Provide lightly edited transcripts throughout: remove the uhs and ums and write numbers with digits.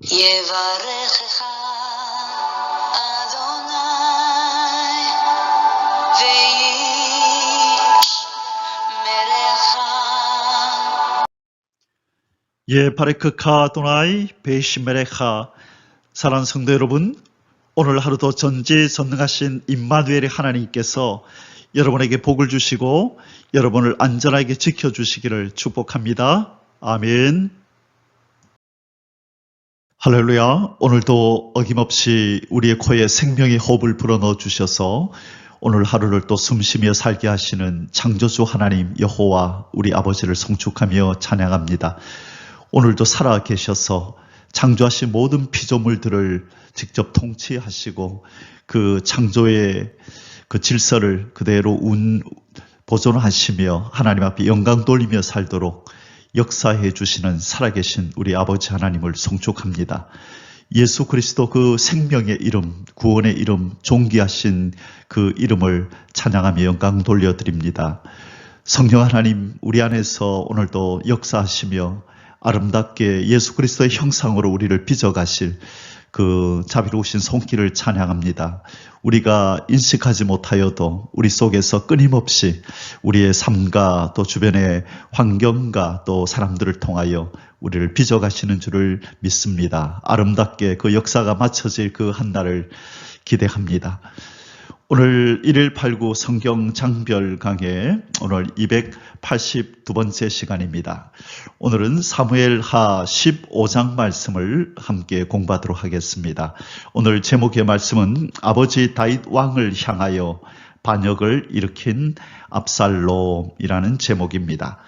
יברכך אדוני וישמרך. 바레크카 아도나이 베이시메레카. 사랑하는 성도 여러분, 오늘 하루도 전지전능하신 임마누엘의 하나님께서 여러분에게 복을 주시고 여러분을 안전하게 지켜주시기를 축복합니다. 아멘. 할렐루야. 오늘도 어김없이 우리의 코에 생명의 호흡을 불어넣어 주셔서 오늘 하루를 또 숨쉬며 살게 하시는 창조주 하나님 여호와 우리 아버지를 송축하며 찬양합니다. 오늘도 살아 계셔서 창조하신 모든 피조물들을 직접 통치하시고 그 창조의 그 질서를 그대로 보존하시며 하나님 앞에 영광 돌리며 살도록 역사해 주시는 살아계신 우리 아버지 하나님을 송축합니다. 예수 그리스도 그 생명의 이름, 구원의 이름, 존귀하신 그 이름을 찬양하며 영광 돌려드립니다. 성령 하나님, 우리 안에서 오늘도 역사하시며 아름답게 예수 그리스도의 형상으로 우리를 빚어가실 그 자비로우신 손길을 찬양합니다. 우리가 인식하지 못하여도 우리 속에서 끊임없이 우리의 삶과 또 주변의 환경과 또 사람들을 통하여 우리를 빚어가시는 줄을 믿습니다. 아름답게 그 역사가 마쳐질 그 한 날을 기대합니다. 오늘 1일 8구 성경 장별 강해 오늘 282번째 시간입니다. 오늘은 사무엘하 15장 말씀을 함께 공부하도록 하겠습니다. 오늘 제목의 말씀은 아버지 다윗 왕을 향하여 반역을 일으킨 압살롬이라는 제목입니다.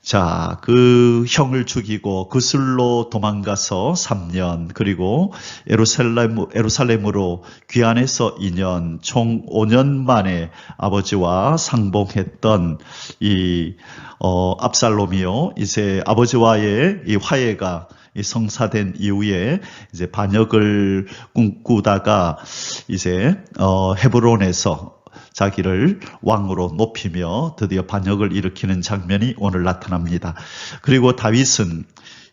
자, 그 형을 죽이고 그슬로 도망가서 3년, 그리고 예루살렘으로 귀환해서 2년, 총 5년 만에 아버지와 상봉했던 이 압살롬이요, 이제 아버지와의 이 화해가 성사된 이후에 이제 반역을 꿈꾸다가 이제 헤브론에서 자기를 왕으로 높이며 드디어 반역을 일으키는 장면이 오늘 나타납니다. 그리고 다윗은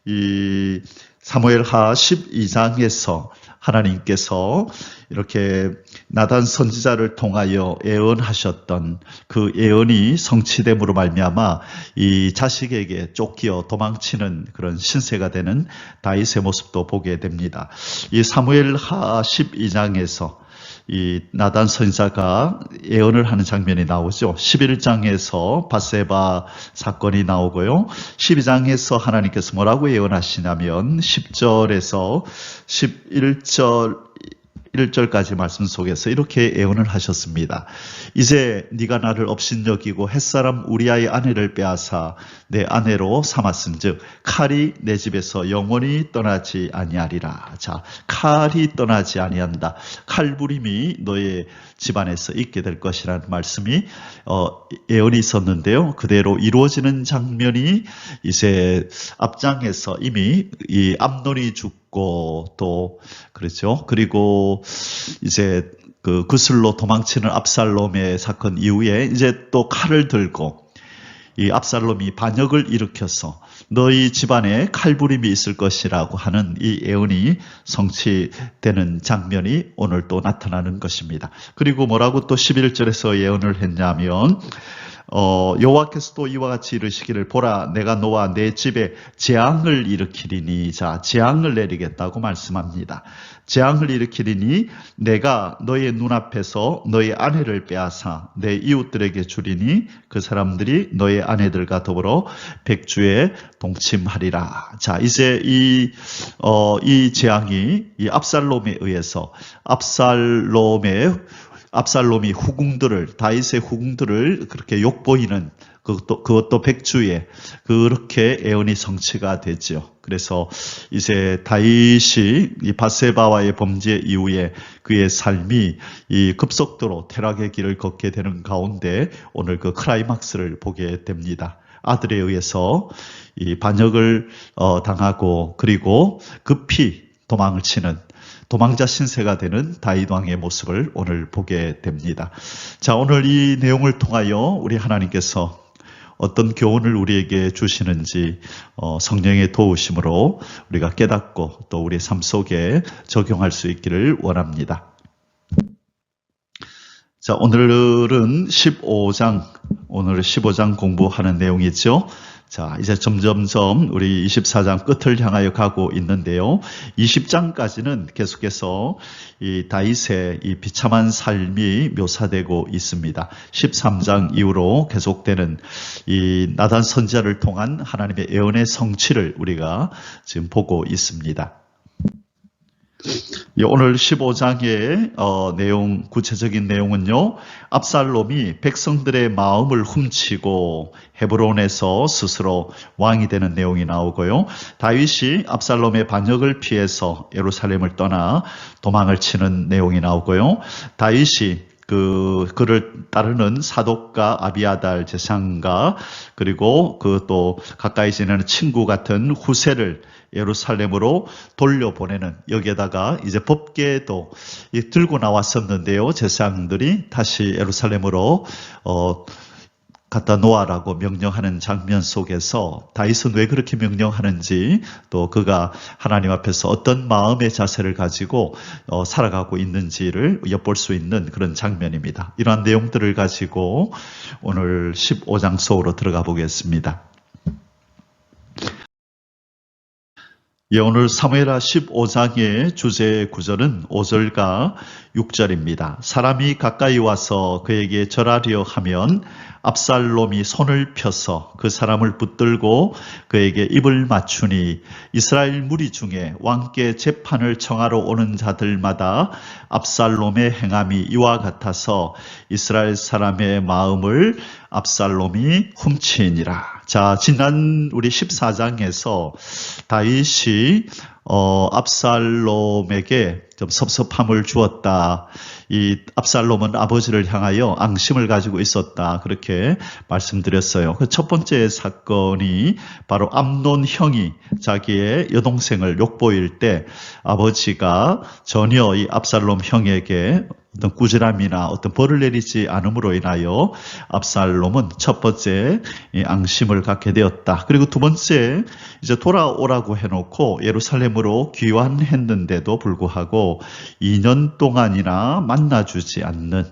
이 사무엘하 12장에서 하나님께서 이렇게 나단 선지자를 통하여 예언하셨던 그 예언이 성취됨으로 말미암아 이 자식에게 쫓겨 도망치는 그런 신세가 되는 다윗의 모습도 보게 됩니다. 이 사무엘하 12장에서 이 나단 선지자가 예언을 하는 장면이 나오죠. 11장에서 밧세바 사건이 나오고요. 12장에서 하나님께서 뭐라고 예언하시냐면 10절에서 1절까지 말씀 속에서 이렇게 예언을 하셨습니다. 이제 네가 나를 업신여기고 햇사람 우리아의 아내를 빼앗아 내 아내로 삼았은즉 칼이 내 집에서 영원히 떠나지 아니하리라. 자, 칼이 떠나지 아니한다. 칼부림이 너의 집안에서 있게 될 것이라는 말씀이 예언이 있었는데요. 그대로 이루어지는 장면이 이제 앞장에서 이미 이 암논이 죽고 또 그렇죠. 그리고 이제 그 구슬로 도망치는 압살롬의 사건 이후에 이제 또 칼을 들고 이 압살롬이 반역을 일으켜서 너희 집안에 칼부림이 있을 것이라고 하는 이 예언이 성취되는 장면이 오늘 또 나타나는 것입니다. 그리고 뭐라고 또 11절에서 예언을 했냐면 여호와께서 또 이와 같이 이르시기를 보라 내가 너와 내 집에 재앙을 일으키리니. 자, 재앙을 내리겠다고 말씀합니다. 재앙을 일으키리니 내가 너의 눈앞에서 너의 아내를 빼앗아 내 이웃들에게 주리니 그 사람들이 너의 아내들과 더불어 백주에 동침하리라. 자, 이제 이 재앙이 이 압살롬에 의해서 압살롬이 후궁들을, 다윗의 후궁들을 그렇게 욕보이는 그것도 백주에 그렇게 예언이 성취가 되죠. 그래서 이제 다윗이 이 밧세바와의 범죄 이후에 그의 삶이 이 급속도로 퇴락의 길을 걷게 되는 가운데 오늘 그 클라이막스를 보게 됩니다. 아들에 의해서 이 반역을 당하고 그리고 급히 도망을 치는 도망자 신세가 되는 다윗 왕의 모습을 오늘 보게 됩니다. 자, 오늘 이 내용을 통하여 우리 하나님께서 어떤 교훈을 우리에게 주시는지 성령의 도우심으로 우리가 깨닫고 또 우리 삶 속에 적용할 수 있기를 원합니다. 자, 오늘은 15장, 오늘 15장 공부하는 내용이죠. 자, 이제 점점점 우리 24장 끝을 향하여 가고 있는데요. 20장까지는 계속해서 이 다윗의 이 비참한 삶이 묘사되고 있습니다. 13장 이후로 계속되는 이 나단 선지자를 통한 하나님의 예언의 성취를 우리가 지금 보고 있습니다. 오늘 15장의 내용, 구체적인 내용은요, 압살롬이 백성들의 마음을 훔치고 헤브론에서 스스로 왕이 되는 내용이 나오고요. 다윗이 압살롬의 반역을 피해서 예루살렘을 떠나 도망을 치는 내용이 나오고요. 다윗이 그를 따르는 사독과 아비아달 제사장과 그리고 그 또 가까이 지내는 친구 같은 후세를 예루살렘으로 돌려보내는, 여기에다가 이제 법궤도 들고 나왔었는데요. 제사장들이 다시 예루살렘으로 갖다 놓아라고 명령하는 장면 속에서 다윗은 왜 그렇게 명령하는지, 또 그가 하나님 앞에서 어떤 마음의 자세를 가지고 살아가고 있는지를 엿볼 수 있는 그런 장면입니다. 이러한 내용들을 가지고 오늘 15장 속으로 들어가 보겠습니다. 오늘 사무엘하 15장의 주제 구절은 5절과 6절입니다. 사람이 가까이 와서 그에게 절하려 하면 압살롬이 손을 펴서 그 사람을 붙들고 그에게 입을 맞추니 이스라엘 무리 중에 왕께 재판을 청하러 오는 자들마다 압살롬의 행함이 이와 같아서 이스라엘 사람의 마음을 압살롬이 훔치니라. 자, 지난 우리 14장에서 다윗이 압살롬에게 좀 섭섭함을 주었다. 이 압살롬은 아버지를 향하여 앙심을 가지고 있었다. 그렇게 말씀드렸어요. 그 첫 번째 사건이 바로 암논 형이 자기의 여동생을 욕보일 때 아버지가 전혀 이 압살롬 형에게 어떤 꾸지람이나 어떤 벌을 내리지 않음으로 인하여 압살롬은 첫 번째 앙심을 갖게 되었다. 그리고 두 번째, 이제 돌아오라고 해놓고 예루살렘으로 귀환했는데도 불구하고 2년 동안이나 만나주지 않는,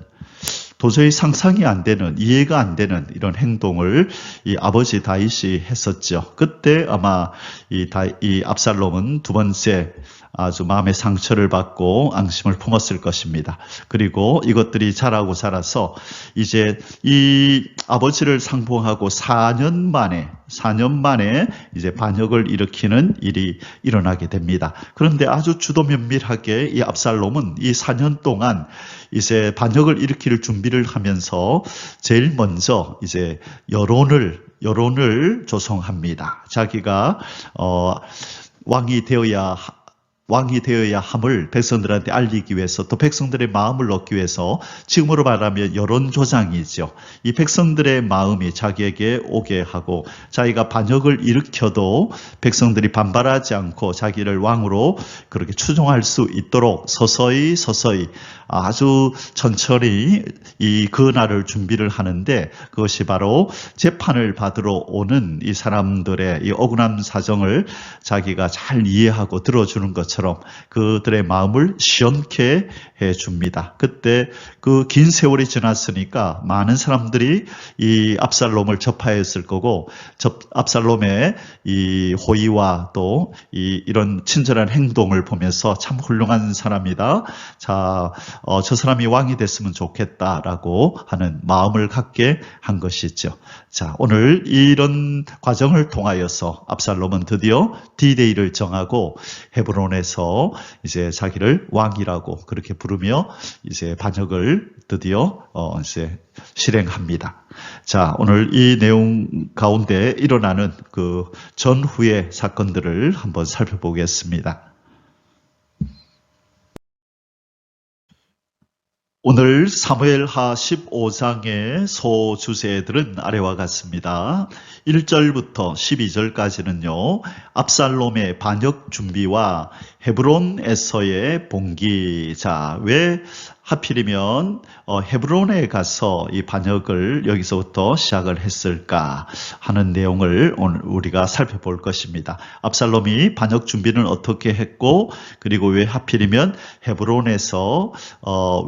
도저히 상상이 안 되는, 이해가 안 되는 이런 행동을 이 아버지 다윗이 했었죠. 그때 아마 이 압살롬은 두 번째 아주 마음의 상처를 받고 앙심을 품었을 것입니다. 그리고 이것들이 자라고 자라서 이제 이 아버지를 상봉하고 4년 만에 이제 반역을 일으키는 일이 일어나게 됩니다. 그런데 아주 주도 면밀하게 이 압살롬은 이 4년 동안 이제 반역을 일으킬 준비를 하면서 제일 먼저 이제 여론을 조성합니다. 자기가 왕이 되어야 함을 백성들한테 알리기 위해서, 또 백성들의 마음을 얻기 위해서, 지금으로 말하면 여론조장이죠. 이 백성들의 마음이 자기에게 오게 하고 자기가 반역을 일으켜도 백성들이 반발하지 않고 자기를 왕으로 그렇게 추종할 수 있도록 서서히 아주 천천히 이 그날을 준비를 하는데, 그것이 바로 재판을 받으러 오는 이 사람들의 이 억울한 사정을 자기가 잘 이해하고 들어주는 것처럼 그들의 마음을 시원케 해줍니다. 그때 그 긴 세월이 지났으니까 많은 사람들이 이 압살롬을 접하였을 거고, 압살롬의 이 호의와 또 이런 친절한 행동을 보면서 참 훌륭한 사람이다. 자, 저 사람이 왕이 됐으면 좋겠다라고 하는 마음을 갖게 한 것이죠. 자, 오늘 이런 과정을 통하여서 압살롬은 드디어 D-Day를 정하고 헤브론에서 이제 자기를 왕이라고 그렇게 부르며 이제 반역을 드디어 이제 실행합니다. 자, 오늘 이 내용 가운데 일어나는 그 전후의 사건들을 한번 살펴보겠습니다. 오늘 사무엘하 15장의 소주제들은 아래와 같습니다. 1절부터 12절까지는요. 압살롬의 반역 준비와 헤브론에서의 봉기. 자, 왜 하필이면 헤브론에 가서 이 반역을 여기서부터 시작을 했을까 하는 내용을 오늘 우리가 살펴볼 것입니다. 압살롬이 반역 준비는 어떻게 했고, 그리고 왜 하필이면 헤브론에서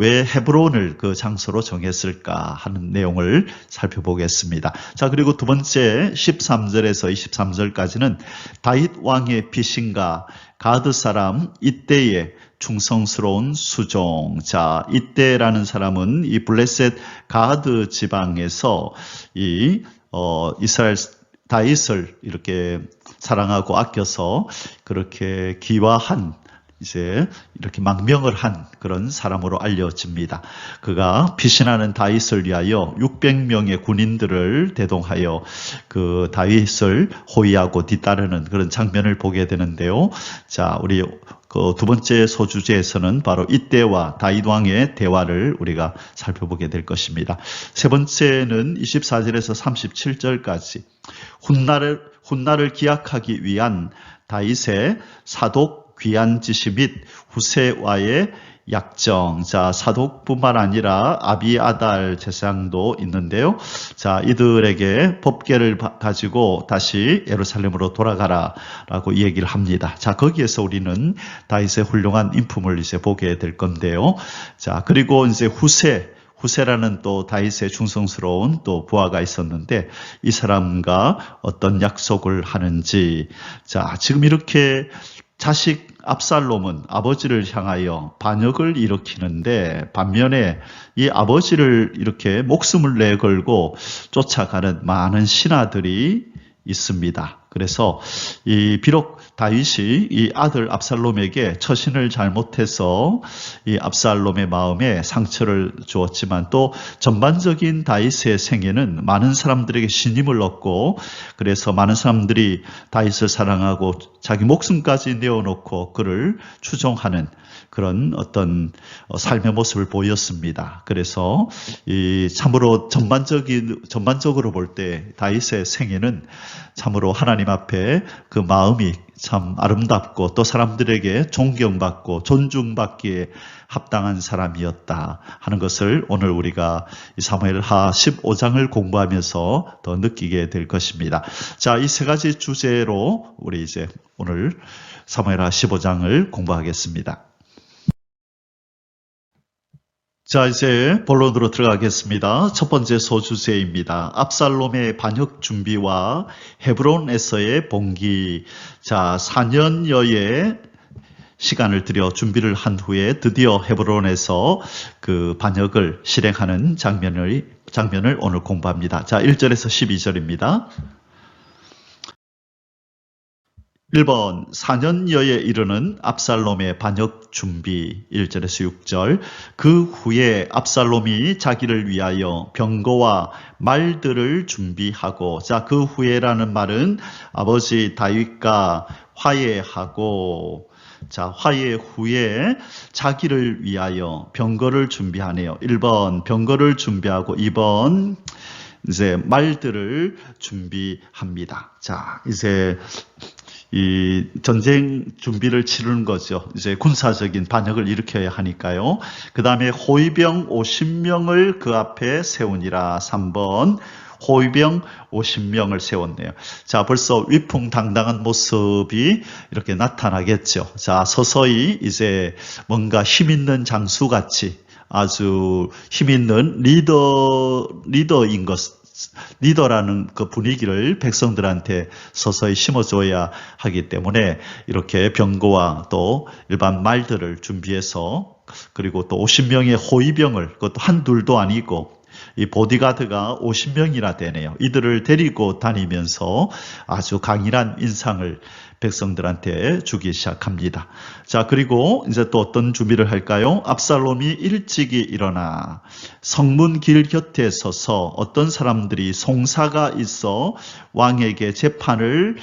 왜 헤브론을 그 장소로 정했을까 하는 내용을 살펴보겠습니다. 자, 그리고 두 번째 13절에서 23절까지는 다윗 왕의 피신과 가드 사람 이때의 충성스러운 수종. 자, 이때라는 사람은 이 블레셋 가드 지방에서 이스라엘 다윗을 이렇게 사랑하고 아껴서 그렇게 기화한, 이제 이렇게 망명을 한 그런 사람으로 알려집니다. 그가 피신하는 다윗을 위하여 600명의 군인들을 대동하여 그 다윗을 호위하고 뒤따르는 그런 장면을 보게 되는데요. 자, 우리 그 두 번째 소주제에서는 바로 이때와 다윗 왕의 대화를 우리가 살펴보게 될 것입니다. 세 번째는 24절에서 37절까지 훗날을 기약하기 위한 다윗의 사독 귀한 지시 및 후세와의 약정. 자, 사독뿐만 아니라 아비아달 제사장도 있는데요. 자, 이들에게 법궤를 가지고 다시 예루살렘으로 돌아가라 라고 얘기를 합니다. 자, 거기에서 우리는 다윗의 훌륭한 인품을 이제 보게 될 건데요. 자, 그리고 이제 후세라는 또 다윗의 충성스러운 또 부하가 있었는데, 이 사람과 어떤 약속을 하는지. 자, 지금 이렇게 자식 압살롬은 아버지를 향하여 반역을 일으키는데, 반면에 이 아버지를 이렇게 목숨을 내걸고 쫓아가는 많은 신하들이 있습니다. 그래서 비록 다윗이 이 아들 압살롬에게 처신을 잘못해서 이 압살롬의 마음에 상처를 주었지만, 또 전반적인 다윗의 생애는 많은 사람들에게 신임을 얻고, 그래서 많은 사람들이 다윗을 사랑하고 자기 목숨까지 내어놓고 그를 추종하는 그런 어떤 삶의 모습을 보였습니다. 그래서 참으로 전반적으로 볼 때 다윗의 생애는 참으로 하나님 앞에 그 마음이 참 아름답고, 또 사람들에게 존경받고 존중받기에 합당한 사람이었다 하는 것을 오늘 우리가 사무엘하 15장을 공부하면서 더 느끼게 될 것입니다. 자, 이 세 가지 주제로 우리 이제 오늘 사무엘하 15장을 공부하겠습니다. 자, 이제 본론으로 들어가겠습니다. 첫 번째 소주제입니다. 압살롬의 반역 준비와 헤브론에서의 봉기. 자, 4년여의 시간을 들여 준비를 한 후에 드디어 헤브론에서 그 반역을 실행하는 장면을 오늘 공부합니다. 자, 1절에서 12절입니다. 1번 4년여에 이르는 압살롬의 반역 준비. 1절에서 6절. 그 후에 압살롬이 자기를 위하여 병거와 말들을 준비하고. 자, 그 후에라는 말은 아버지 다윗과 화해하고, 자, 화해 후에 자기를 위하여 병거를 준비하네요. 1번 병거를 준비하고, 2번 이제 말들을 준비합니다. 자, 이제 이 전쟁 준비를 치르는 거죠. 이제 군사적인 반역을 일으켜야 하니까요. 그 다음에 호위병 50명을 그 앞에 세우니라. 3번 호위병 50명을 세웠네요. 자, 벌써 위풍당당한 모습이 이렇게 나타나겠죠. 자, 서서히 이제 뭔가 힘있는 장수같이 아주 힘있는 리더인 것, 리더라는 그 분위기를 백성들한테 서서히 심어줘야 하기 때문에 이렇게 병거와 또 일반 말들을 준비해서, 그리고 또 50명의 호위병을, 그것도 한둘도 아니고 이 보디가드가 50명이나 되네요. 이들을 데리고 다니면서 아주 강인한 인상을 백성들한테 주기 시작합니다. 자, 그리고 이제 또 어떤 준비를 할까요? 압살롬이 일찍이 일어나 성문 길 곁에 서서 어떤 사람들이 송사가 있어 왕에게 재판을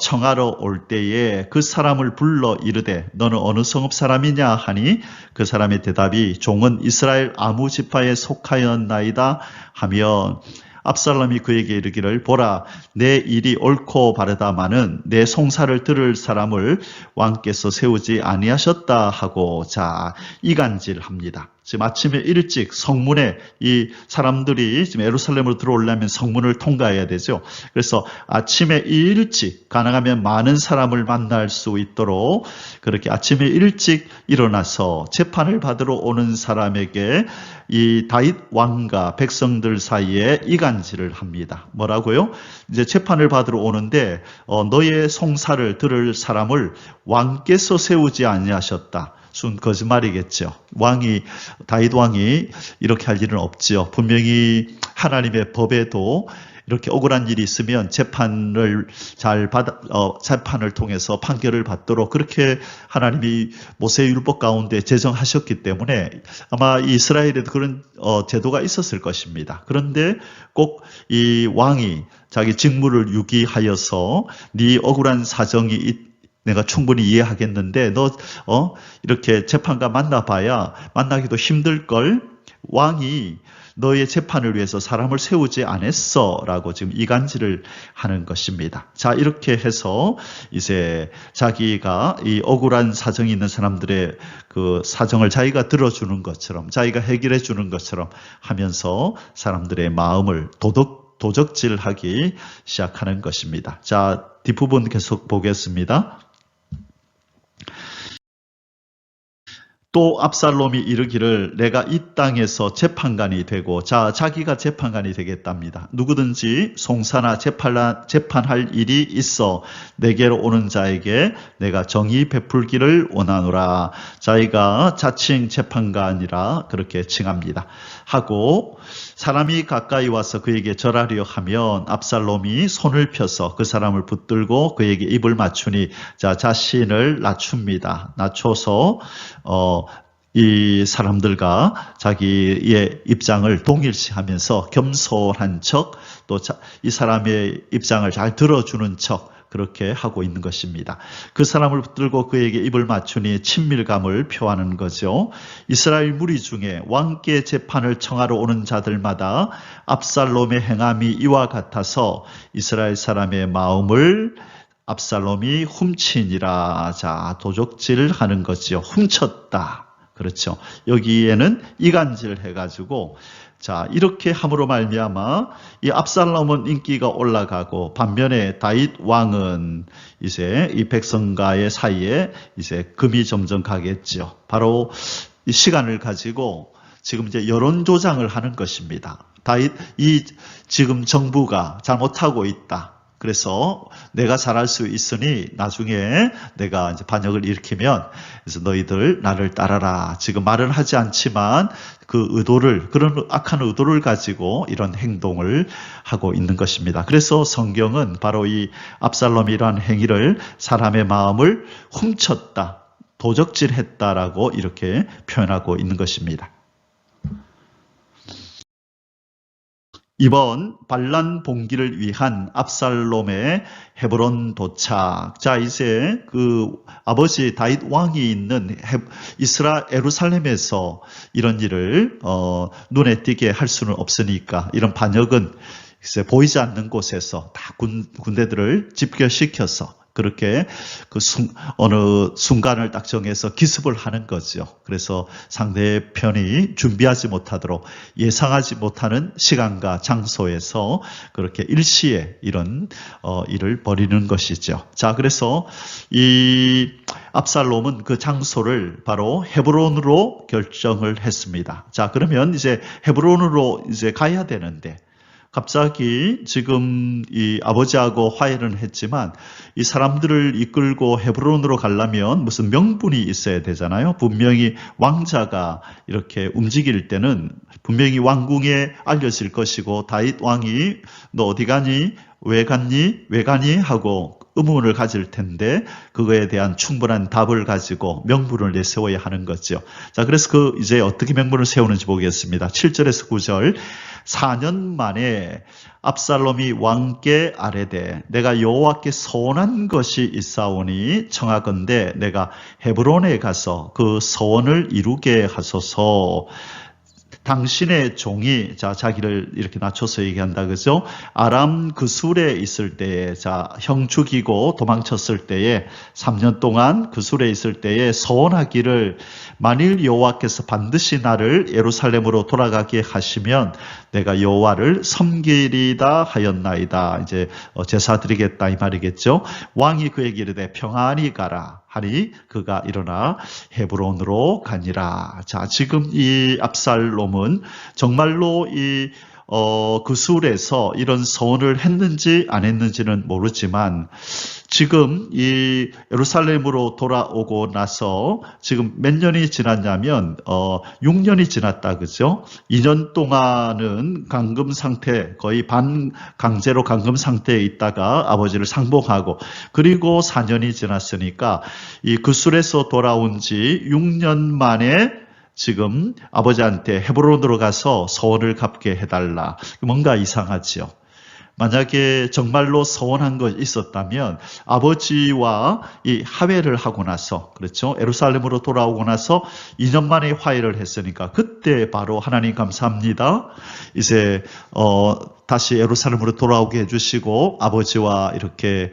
청하러 올 때에 그 사람을 불러 이르되 너는 어느 성읍 사람이냐 하니 그 사람의 대답이 종은 이스라엘 아무 지파에 속하였나이다 하면, 압살롬이 그에게 이르기를 보라 내 일이 옳고 바르다마는 내 송사를 들을 사람을 왕께서 세우지 아니하셨다 하고 자 이간질합니다. 지금 아침에 일찍 성문에 이 사람들이 지금 예루살렘으로 들어오려면 성문을 통과해야 되죠. 그래서 아침에 일찍 가능하면 많은 사람을 만날 수 있도록 그렇게 아침에 일찍 일어나서 재판을 받으러 오는 사람에게 이 다윗 왕과 백성들 사이에 이간질을 합니다. 뭐라고요? 이제 재판을 받으러 오는데 너의 송사를 들을 사람을 왕께서 세우지 아니하셨다. 순 거짓말이겠죠. 다윗 왕이 이렇게 할 일은 없죠. 분명히 하나님의 법에도 이렇게 억울한 일이 있으면 재판을 재판을 통해서 판결을 받도록 그렇게 하나님이 모세율법 가운데 제정하셨기 때문에 아마 이스라엘에도 그런 제도가 있었을 것입니다. 그런데 꼭 이 왕이 자기 직무를 유기하여서 네 억울한 사정이 내가 충분히 이해하겠는데 너 이렇게 재판관 만나봐야 만나기도 힘들걸 왕이 너의 재판을 위해서 사람을 세우지 않았어 라고 지금 이간질을 하는 것입니다. 자 이렇게 해서 이제 자기가 이 억울한 사정이 있는 사람들의 그 사정을 자기가 들어주는 것처럼 자기가 해결해 주는 것처럼 하면서 사람들의 마음을 도적질하기 시작하는 것입니다. 자 뒷부분 계속 보겠습니다. 또 압살롬이 이르기를 내가 이 땅에서 재판관이 되고 자기가 재판관이 되겠답니다. 누구든지 송사나 재판할 일이 있어 내게로 오는 자에게 내가 정의 베풀기를 원하노라. 자기가 자칭 재판관이라 그렇게 칭합니다. 하고 사람이 가까이 와서 그에게 절하려 하면 압살롬이 손을 펴서 그 사람을 붙들고 그에게 입을 맞추니 자신을 낮춥니다. 낮춰서 이 사람들과 자기의 입장을 동일시하면서 겸손한 척, 또 이 사람의 입장을 잘 들어주는 척 그렇게 하고 있는 것입니다. 그 사람을 붙들고 그에게 입을 맞추니 친밀감을 표하는 거죠. 이스라엘 무리 중에 왕께 재판을 청하러 오는 자들마다 압살롬의 행함이 이와 같아서 이스라엘 사람의 마음을 압살롬이 훔치니라. 자, 도적질을 하는 거지요. 훔쳤다. 그렇죠. 여기에는 이간질 해가지고 자 이렇게 함으로 말미암아 이 압살롬은 인기가 올라가고 반면에 다윗 왕은 이제 이 백성과의 사이에 이제 금이 점점 가겠죠. 바로 이 시간을 가지고 지금 이제 여론 조장을 하는 것입니다. 지금 정부가 잘못하고 있다. 그래서 내가 잘할 수 있으니 나중에 내가 이제 반역을 일으키면 그래서 너희들 나를 따라라. 지금 말은 하지 않지만 그런 악한 의도를 가지고 이런 행동을 하고 있는 것입니다. 그래서 성경은 바로 이 압살롬이라는 행위를 사람의 마음을 훔쳤다, 도적질했다라고 이렇게 표현하고 있는 것입니다. 이번 반란 봉기를 위한 압살롬의 헤브론 도착. 자, 이제 그 아버지 다윗 왕이 있는 예루살렘에서 이런 일을 눈에 띄게 할 수는 없으니까 이런 반역은 이제 보이지 않는 곳에서 다 군대들을 집결시켜서 그렇게 어느 순간을 딱 정해서 기습을 하는 거죠. 그래서 상대편이 준비하지 못하도록 예상하지 못하는 시간과 장소에서 그렇게 일시에 이런 일을 벌이는 것이죠. 자, 그래서 이 압살롬은 그 장소를 바로 헤브론으로 결정을 했습니다. 자, 그러면 이제 헤브론으로 이제 가야 되는데 갑자기 지금 이 아버지하고 화해는 했지만 이 사람들을 이끌고 헤브론으로 가려면 무슨 명분이 있어야 되잖아요. 분명히 왕자가 이렇게 움직일 때는 분명히 왕궁에 알려질 것이고 다윗 왕이 너 어디 가니? 왜 가니? 하고 의문을 가질 텐데 그거에 대한 충분한 답을 가지고 명분을 내세워야 하는 거죠. 자, 그래서 이제 어떻게 명분을 세우는지 보겠습니다. 7절에서 9절. 4년 만에 압살롬이 왕께 아뢰되 내가 여호와께 서원한 것이 있사오니 청하건대 내가 헤브론에 가서 그 서원을 이루게 하소서. 당신의 종이, 자, 자기를 이렇게 낮춰서 얘기한다, 그죠? 아람 그술에 있을 때에, 자, 형 죽이고 도망쳤을 때에 3년 동안 그술에 있을 때에 서원하기를 만일 여호와께서 반드시 나를 예루살렘으로 돌아가게 하시면 내가 여호와를 섬기리다 하였나이다. 이제 제사 드리겠다 이 말이겠죠. 왕이 그에게 이르되 평안히 가라 하니 그가 일어나 헤브론으로 가니라. 자, 지금 이 압살롬은 정말로 그술에서 이런 서원을 했는지 안 했는지는 모르지만 지금 이 예루살렘으로 돌아오고 나서 지금 몇 년이 지났냐면 6년이 지났다, 그죠? 2년 동안은 감금 상태, 거의 반강제로 감금 상태에 있다가 아버지를 상봉하고, 그리고 4년이 지났으니까 이 그술에서 돌아온 지 6년 만에 지금 아버지한테 헤브론으로 가서 서원을 갚게 해달라. 뭔가 이상하지요. 만약에 정말로 서원한 것이 있었다면 아버지와 이 화해를 하고 나서, 그렇죠? 예루살렘으로 돌아오고 나서 2년 만에 화해를 했으니까 그때 바로 하나님 감사합니다. 이제 다시 예루살렘으로 돌아오게 해주시고 아버지와 이렇게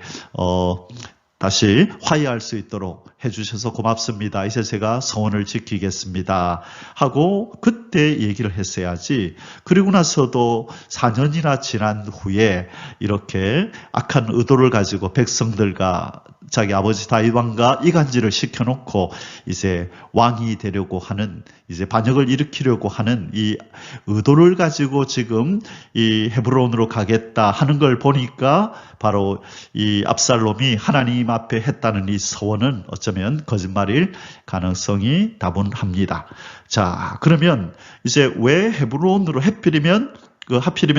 다시 화해할 수 있도록 해주셔서 고맙습니다. 이제 제가 서원을 지키겠습니다 하고 그때 얘기를 했어야지. 그리고 나서도 4년이나 지난 후에 이렇게 악한 의도를 가지고 백성들과 자기 아버지 다윗 왕과 이간질을 시켜놓고 이제 왕이 되려고 하는, 이제 반역을 일으키려고 하는 이 의도를 가지고 지금 이 헤브론으로 가겠다 하는 걸 보니까 바로 이 압살롬이 하나님 앞에 했다는 이 서원은 어쩌면 거짓말일 가능성이 다분합니다. 자, 그러면 이제 왜 헤브론으로 하필이면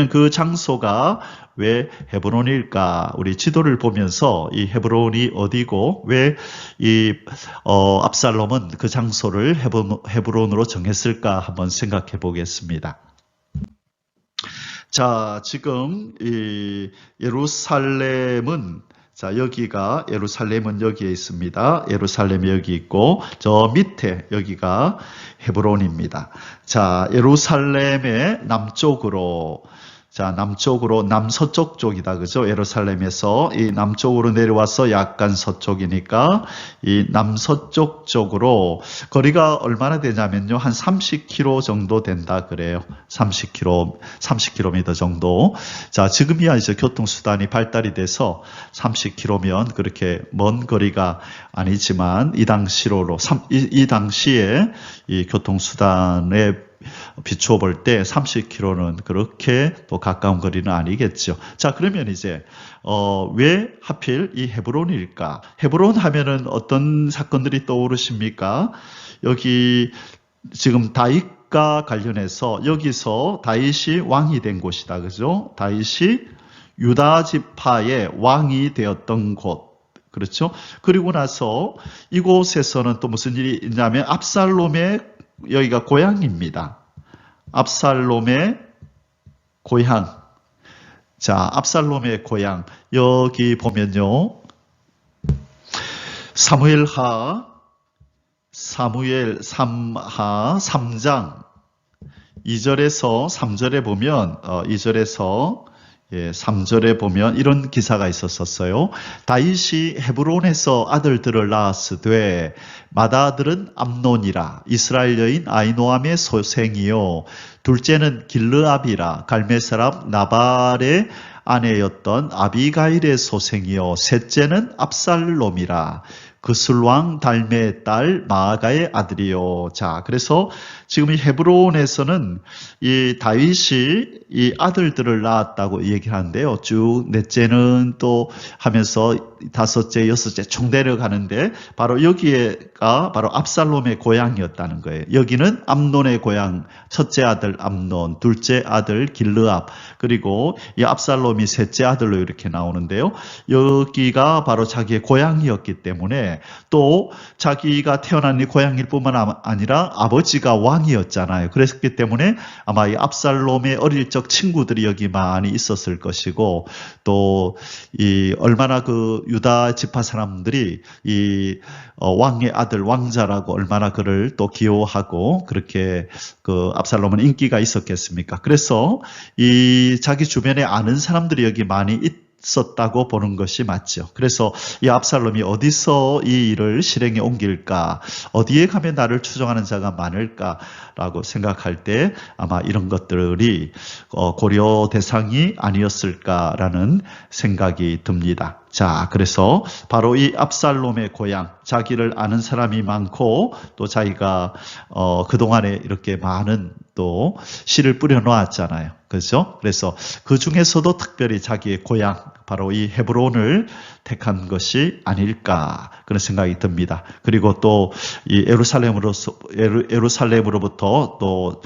그 장소가 왜 헤브론일까? 우리 지도를 보면서 이 헤브론이 어디고 왜 이 압살롬은 그 장소를 헤브론으로 정했을까 한번 생각해 보겠습니다. 자, 지금 이 예루살렘은, 자, 여기가 예루살렘은 여기에 있습니다. 예루살렘이 여기 있고 저 밑에 여기가 헤브론입니다. 자, 예루살렘의 남쪽으로, 자, 남서쪽 쪽이다, 그죠? 예루살렘에서 이 남쪽으로 내려와서 약간 서쪽이니까 이 남서쪽 쪽으로 거리가 얼마나 되냐면요, 한 30km 정도 된다 그래요. 30km 정도. 자, 지금이야 이제 교통수단이 발달이 돼서 30km면 그렇게 먼 거리가 아니지만 이 당시에 이 교통수단의 비추어 볼 때 30km는 그렇게 또 가까운 거리는 아니겠죠. 자, 그러면 이제 왜 하필 이 헤브론일까? 헤브론 하면은 어떤 사건들이 떠오르십니까? 여기 지금 다윗과 관련해서 여기서 다윗이 왕이 된 곳이다, 그죠? 다윗이 유다 지파의 왕이 되었던 곳. 그렇죠? 그리고 나서 이곳에서는 또 무슨 일이 있냐면 압살롬의 여기가 고향입니다. 압살롬의 고향. 자, 압살롬의 고향. 여기 보면요. 사무엘 3장 2절에서 3절에 보면 2절에서 3절에 보면 이런 기사가 있었어요. 다윗이 헤브론에서 아들들을 낳았으되 맏아들은 암논이라 이스라엘 여인 아히노암의 소생이요 둘째는 길르압이라 갈멜 사람 나발의 아내였던 아비가일의 소생이요 셋째는 압살롬이라 그술왕 달메의 딸 마아가의 아들이요. 자, 그래서 지금 이 헤브론에서는 이 다윗이 이 아들들을 낳았다고 얘기하는데요. 쭉 넷째는 또 하면서 다섯째, 여섯째 총 내려가는데 바로 여기가 바로 압살롬의 고향이었다는 거예요. 여기는 암논의 고향, 첫째 아들 암논, 둘째 아들 길르압, 그리고 이 압살롬이 셋째 아들로 이렇게 나오는데요. 여기가 바로 자기의 고향이었기 때문에 때문에 또 자기가 태어난 이 고향일 뿐만 아니라 아버지가 왕이었잖아요. 그랬기 때문에 아마 이 압살롬의 어릴 적 친구들이 여기 많이 있었을 것이고 또 이 얼마나 그 유다 지파 사람들이 이 왕의 아들 왕자라고 얼마나 그를 또 기호하고 그렇게 그 압살롬은 인기가 있었겠습니까? 그래서 이 자기 주변에 아는 사람들이 여기 많이 있었다고 보는 것이 맞죠. 그래서 이 압살롬이 어디서 이 일을 실행에 옮길까? 어디에 가면 나를 추종하는 자가 많을까라고 생각할 때 아마 이런 것들이 고려 대상이 아니었을까라는 생각이 듭니다. 자, 그래서 바로 이 압살롬의 고향, 자기를 아는 사람이 많고 또 자기가 그동안에 이렇게 많은 또 씨를 뿌려 놓았잖아요. 그렇죠? 그래서 그 중에서도 특별히 자기의 고향, 바로 이 헤브론을 택한 것이 아닐까 그런 생각이 듭니다. 그리고 또 이 예루살렘으로부터 또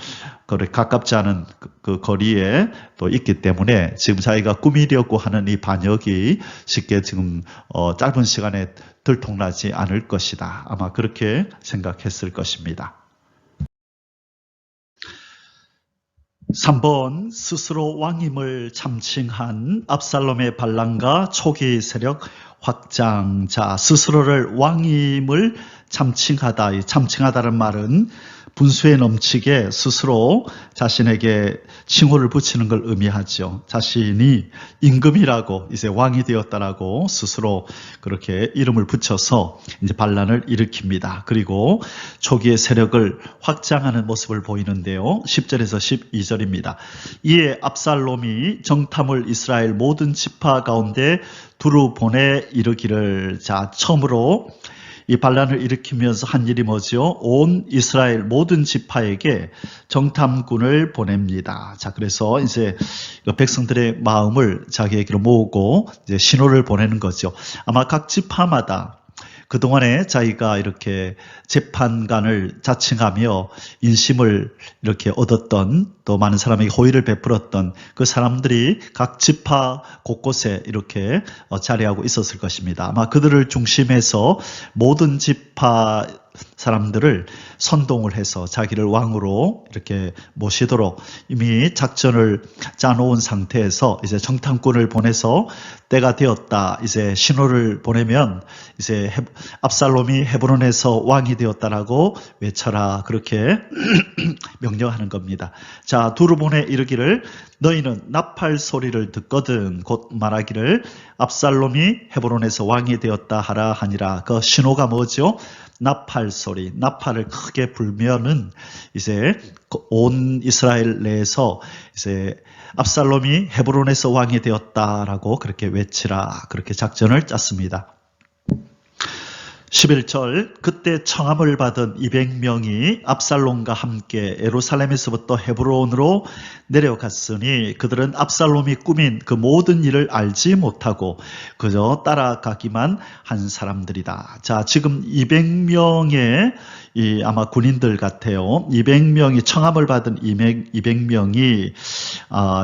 가깝지 않은 그 거리에 또 있기 때문에 지금 자기가 꾸미려고 하는 이 반역이 쉽게 지금 짧은 시간에 들통나지 않을 것이다. 아마 그렇게 생각했을 것입니다. 3번 스스로 왕임을 참칭한 압살롬의 반란과 초기 세력 확장. 자, 스스로를 왕임을 참칭하다. 이 참칭하다는 말은 분수에 넘치게 스스로 자신에게 칭호를 붙이는 걸 의미하죠. 자신이 임금이라고 이제 왕이 되었다라고 스스로 그렇게 이름을 붙여서 이제 반란을 일으킵니다. 그리고 초기의 세력을 확장하는 모습을 보이는데요. 10절에서 12절입니다. 이에 압살롬이 정탐을 이스라엘 모든 지파 가운데 두루 보내 이르기를. 자, 처음으로 이 반란을 일으키면서 한 일이 뭐죠? 온 이스라엘 모든 지파에게 정탐꾼을 보냅니다. 자, 그래서 이제 백성들의 마음을 자기에게로 모으고 이제 신호를 보내는 거죠. 아마 각 지파마다 그동안에 자기가 이렇게 재판관을 자칭하며 인심을 이렇게 얻었던 또 많은 사람에게 호의를 베풀었던 그 사람들이 각 지파 곳곳에 이렇게 자리하고 있었을 것입니다. 아마 그들을 중심해서 모든 지파 사람들을 선동을 해서 자기를 왕으로 이렇게 모시도록 이미 작전을 짜놓은 상태에서 이제 정탐꾼을 보내서 때가 되었다. 이제 신호를 보내면 이제 압살롬이 헤브론에서 왕이 되었다라고 외쳐라. 그렇게 명령하는 겁니다. 자, 두루 보내 이르기를 너희는 나팔 소리를 듣거든 곧 말하기를 압살롬이 헤브론에서 왕이 되었다 하라 하니라. 그 신호가 뭐죠? 나팔 소리, 나팔을 크게 불면은 이제 온 이스라엘 내에서 이제 압살롬이 헤브론에서 왕이 되었다라고 그렇게 외치라. 그렇게 작전을 짰습니다. 11절 그때 청함을 받은 200명이 압살롬과 함께 예루살렘에서부터 헤브론으로 내려갔으니 그들은 압살롬이 꾸민 그 모든 일을 알지 못하고 그저 따라가기만 한 사람들이다. 자, 지금 200명의 이 아마 군인들 같아요. 200명이 청함을 받은 200명이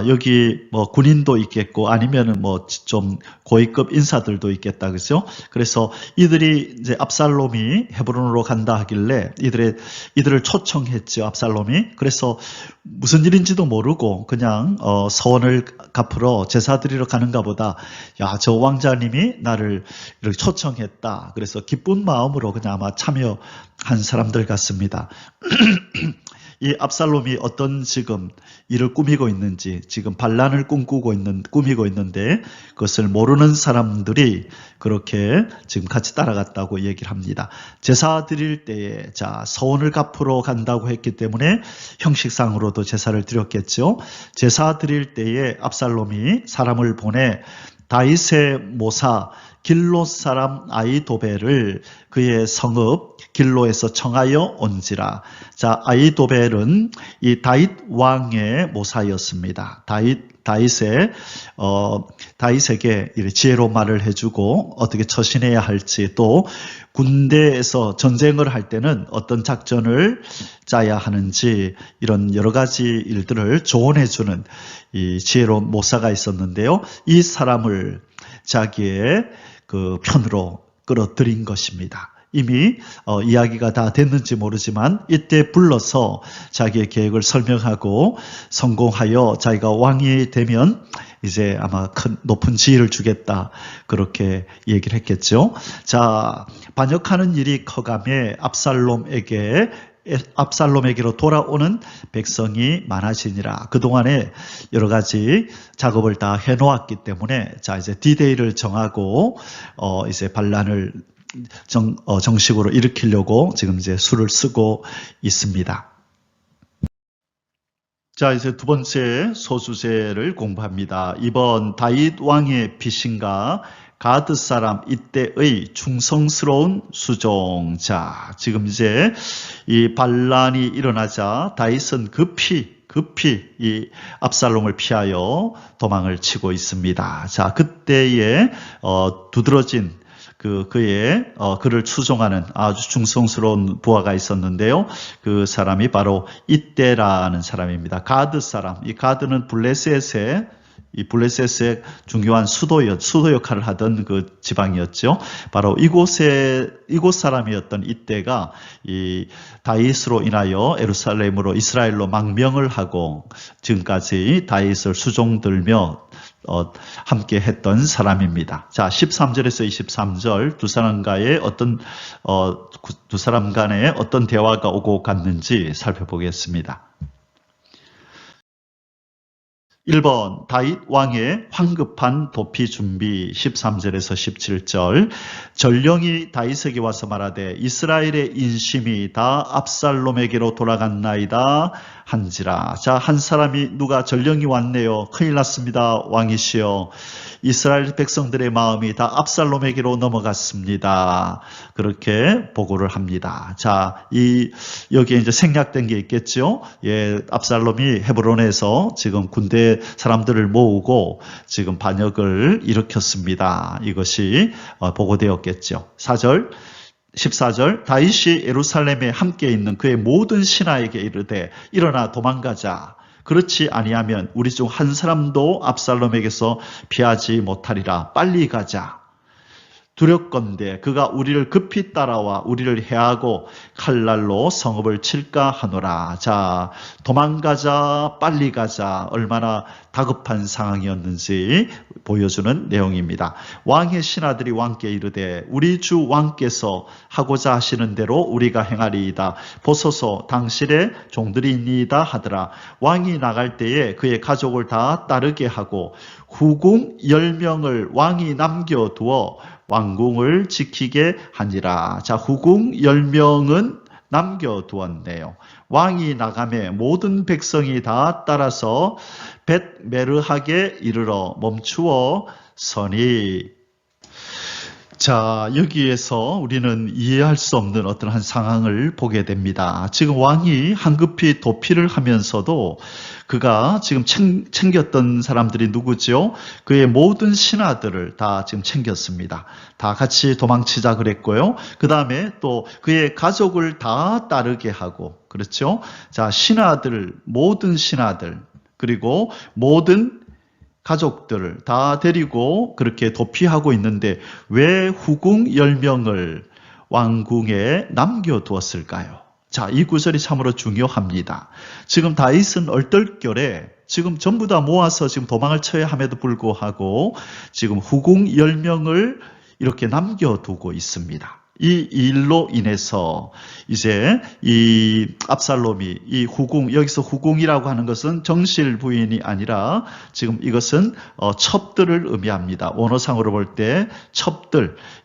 여기 뭐 군인도 있겠고 아니면은 뭐 좀 고위급 인사들도 있겠다, 그죠? 그래서 이들이 이제 압살롬이 헤브론으로 간다 하길래 이들을 초청했죠, 압살롬이. 그래서 무슨 일인지도 모르고 그냥 서원을 갚으러 제사 드리러 가는가 보다. 야, 저 왕자님이 나를 이렇게 초청했다. 그래서 기쁜 마음으로 그냥 아마 참여한 사람들 같습니다. 이 압살롬이 어떤 지금 일을 꾸미고 있는지, 지금 반란을 꾸미고 있는데 그것을 모르는 사람들이 그렇게 지금 같이 따라갔다고 얘기를 합니다. 제사 드릴 때에 자, 서원을 갚으러 간다고 했기 때문에 형식상으로도 제사를 드렸겠죠. 제사 드릴 때에 압살롬이 사람을 보내 다윗의 모사 길롯 사람 아이도벨을 그의 성읍 길로에서 청하여 온지라. 자, 아이도벨은 이 다윗 왕의 모사였습니다. 다윗에게 지혜로운 말을 해주고 어떻게 처신해야 할지 또 군대에서 전쟁을 할 때는 어떤 작전을 짜야 하는지 이런 여러 가지 일들을 조언해주는 이 지혜로운 모사가 있었는데요. 이 사람을 자기의 그 편으로 끌어들인 것입니다. 이미 이야기가 다 됐는지 모르지만 이때 불러서 자기의 계획을 설명하고 성공하여 자기가 왕이 되면 이제 아마 큰 높은 지위를 주겠다 그렇게 얘기를 했겠죠. 자, 반역하는 일이 커가며 압살롬에게로 돌아오는 백성이 많아지니라. 그동안에 여러 가지 작업을 다 해놓았기 때문에 자 이제 디데이를 정하고 이제 반란을 정식으로 일으키려고 지금 이제 수를 쓰고 있습니다. 자, 이제 두 번째 소수제를 공부합니다. 이번 다윗 왕의 피신과 가드 사람 이때의 충성스러운 수종. 자, 지금 이제 이 반란이 일어나자 다윗은 급히 이 압살롬을 피하여 도망을 치고 있습니다. 자, 그때에 두드러진 그를 추종하는 아주 충성스러운 부하가 있었는데요. 그 사람이 바로 이때라는 사람입니다. 가드 사람. 이 가드는 블레셋의 중요한 수도 역할을 하던 그 지방이었죠. 바로 이곳 사람이었던 이때가 이 다윗으로 인하여 예루살렘으로 이스라엘로 망명을 하고 지금까지 다윗을 수종들며 함께 했던 사람입니다. 자, 13절에서 23절 두 사람 간에 어떤 대화가 오고 갔는지 살펴보겠습니다. 1번 다윗 왕의 황급한 도피 준비 13절에서 17절 전령이 다윗에게 와서 말하되 이스라엘의 인심이 다 압살롬에게로 돌아갔나이다 한지라. 자, 한 사람이 누가 전령이 왔네요. 큰일 났습니다. 왕이시여. 이스라엘 백성들의 마음이 다 압살롬에게로 넘어갔습니다. 그렇게 보고를 합니다. 자, 여기에 이제 생략된 게 있겠죠. 예, 압살롬이 헤브론에서 지금 군대 사람들을 모으고 지금 반역을 일으켰습니다. 이것이 보고되었겠죠. 14절 다윗이 예루살렘에 함께 있는 그의 모든 신하에게 이르되 일어나 도망가자. 그렇지 아니하면 우리 중 한 사람도 압살롬에게서 피하지 못하리라. 빨리 가자. 두렵건대 그가 우리를 급히 따라와 우리를 해하고 칼날로 성읍을 칠까 하노라. 자, 도망가자, 빨리 가자. 얼마나 다급한 상황이었는지 보여주는 내용입니다. 왕의 신하들이 왕께 이르되 우리 주 왕께서 하고자 하시는 대로 우리가 행하리이다. 보소서 당신의 종들이 있니이다 하더라. 왕이 나갈 때에 그의 가족을 다 따르게 하고 후궁 10명을 왕이 남겨두어 왕궁을 지키게 하니라. 자, 후궁 10명은 남겨두었네요. 왕이 나가매 모든 백성이 다 따라서 벳메르하게 이르러 멈추어 서니. 자, 여기에서 우리는 이해할 수 없는 어떤 한 상황을 보게 됩니다. 지금 왕이 황급히 도피를 하면서도 그가 지금 챙겼던 사람들이 누구죠? 그의 모든 신하들을 다 지금 챙겼습니다. 다 같이 도망치자 그랬고요. 그 다음에 또 그의 가족을 다 따르게 하고, 그렇죠? 자, 모든 신하들, 그리고 모든 가족들을 다 데리고 그렇게 도피하고 있는데 왜 후궁 10명을 왕궁에 남겨두었을까요? 자, 이 구절이 참으로 중요합니다. 지금 다윗은 얼떨결에 지금 전부 다 모아서 지금 도망을 쳐야 함에도 불구하고 지금 후궁 10명을 이렇게 남겨두고 있습니다. 이 일로 인해서 이제 이 압살롬이 이 후궁, 여기서 후궁이라고 하는 것은 정실 부인이 아니라 지금 이것은 첩들을 의미합니다. 원어상으로 볼 때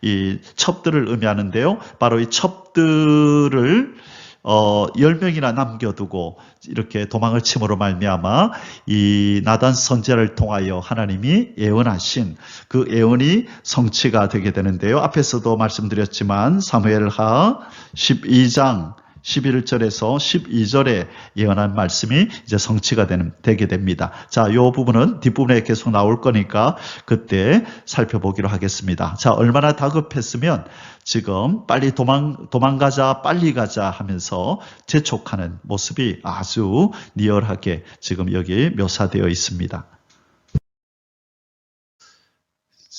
이 첩들을 의미하는데요. 바로 이 첩들을 10명이나 남겨두고 이렇게 도망을 침으로 말미암아 이 나단 선지자를 통하여 하나님이 예언하신 그 예언이 성취가 되게 되는데요. 앞에서도 말씀드렸지만 사무엘하 12장 11절에서 12절에 예언한 말씀이 이제 성취가 되게 됩니다. 자, 이 부분은 뒷부분에 계속 나올 거니까 그때 살펴보기로 하겠습니다. 자, 얼마나 다급했으면 지금 빨리 도망가자, 빨리 가자 하면서 재촉하는 모습이 아주 리얼하게 지금 여기 묘사되어 있습니다.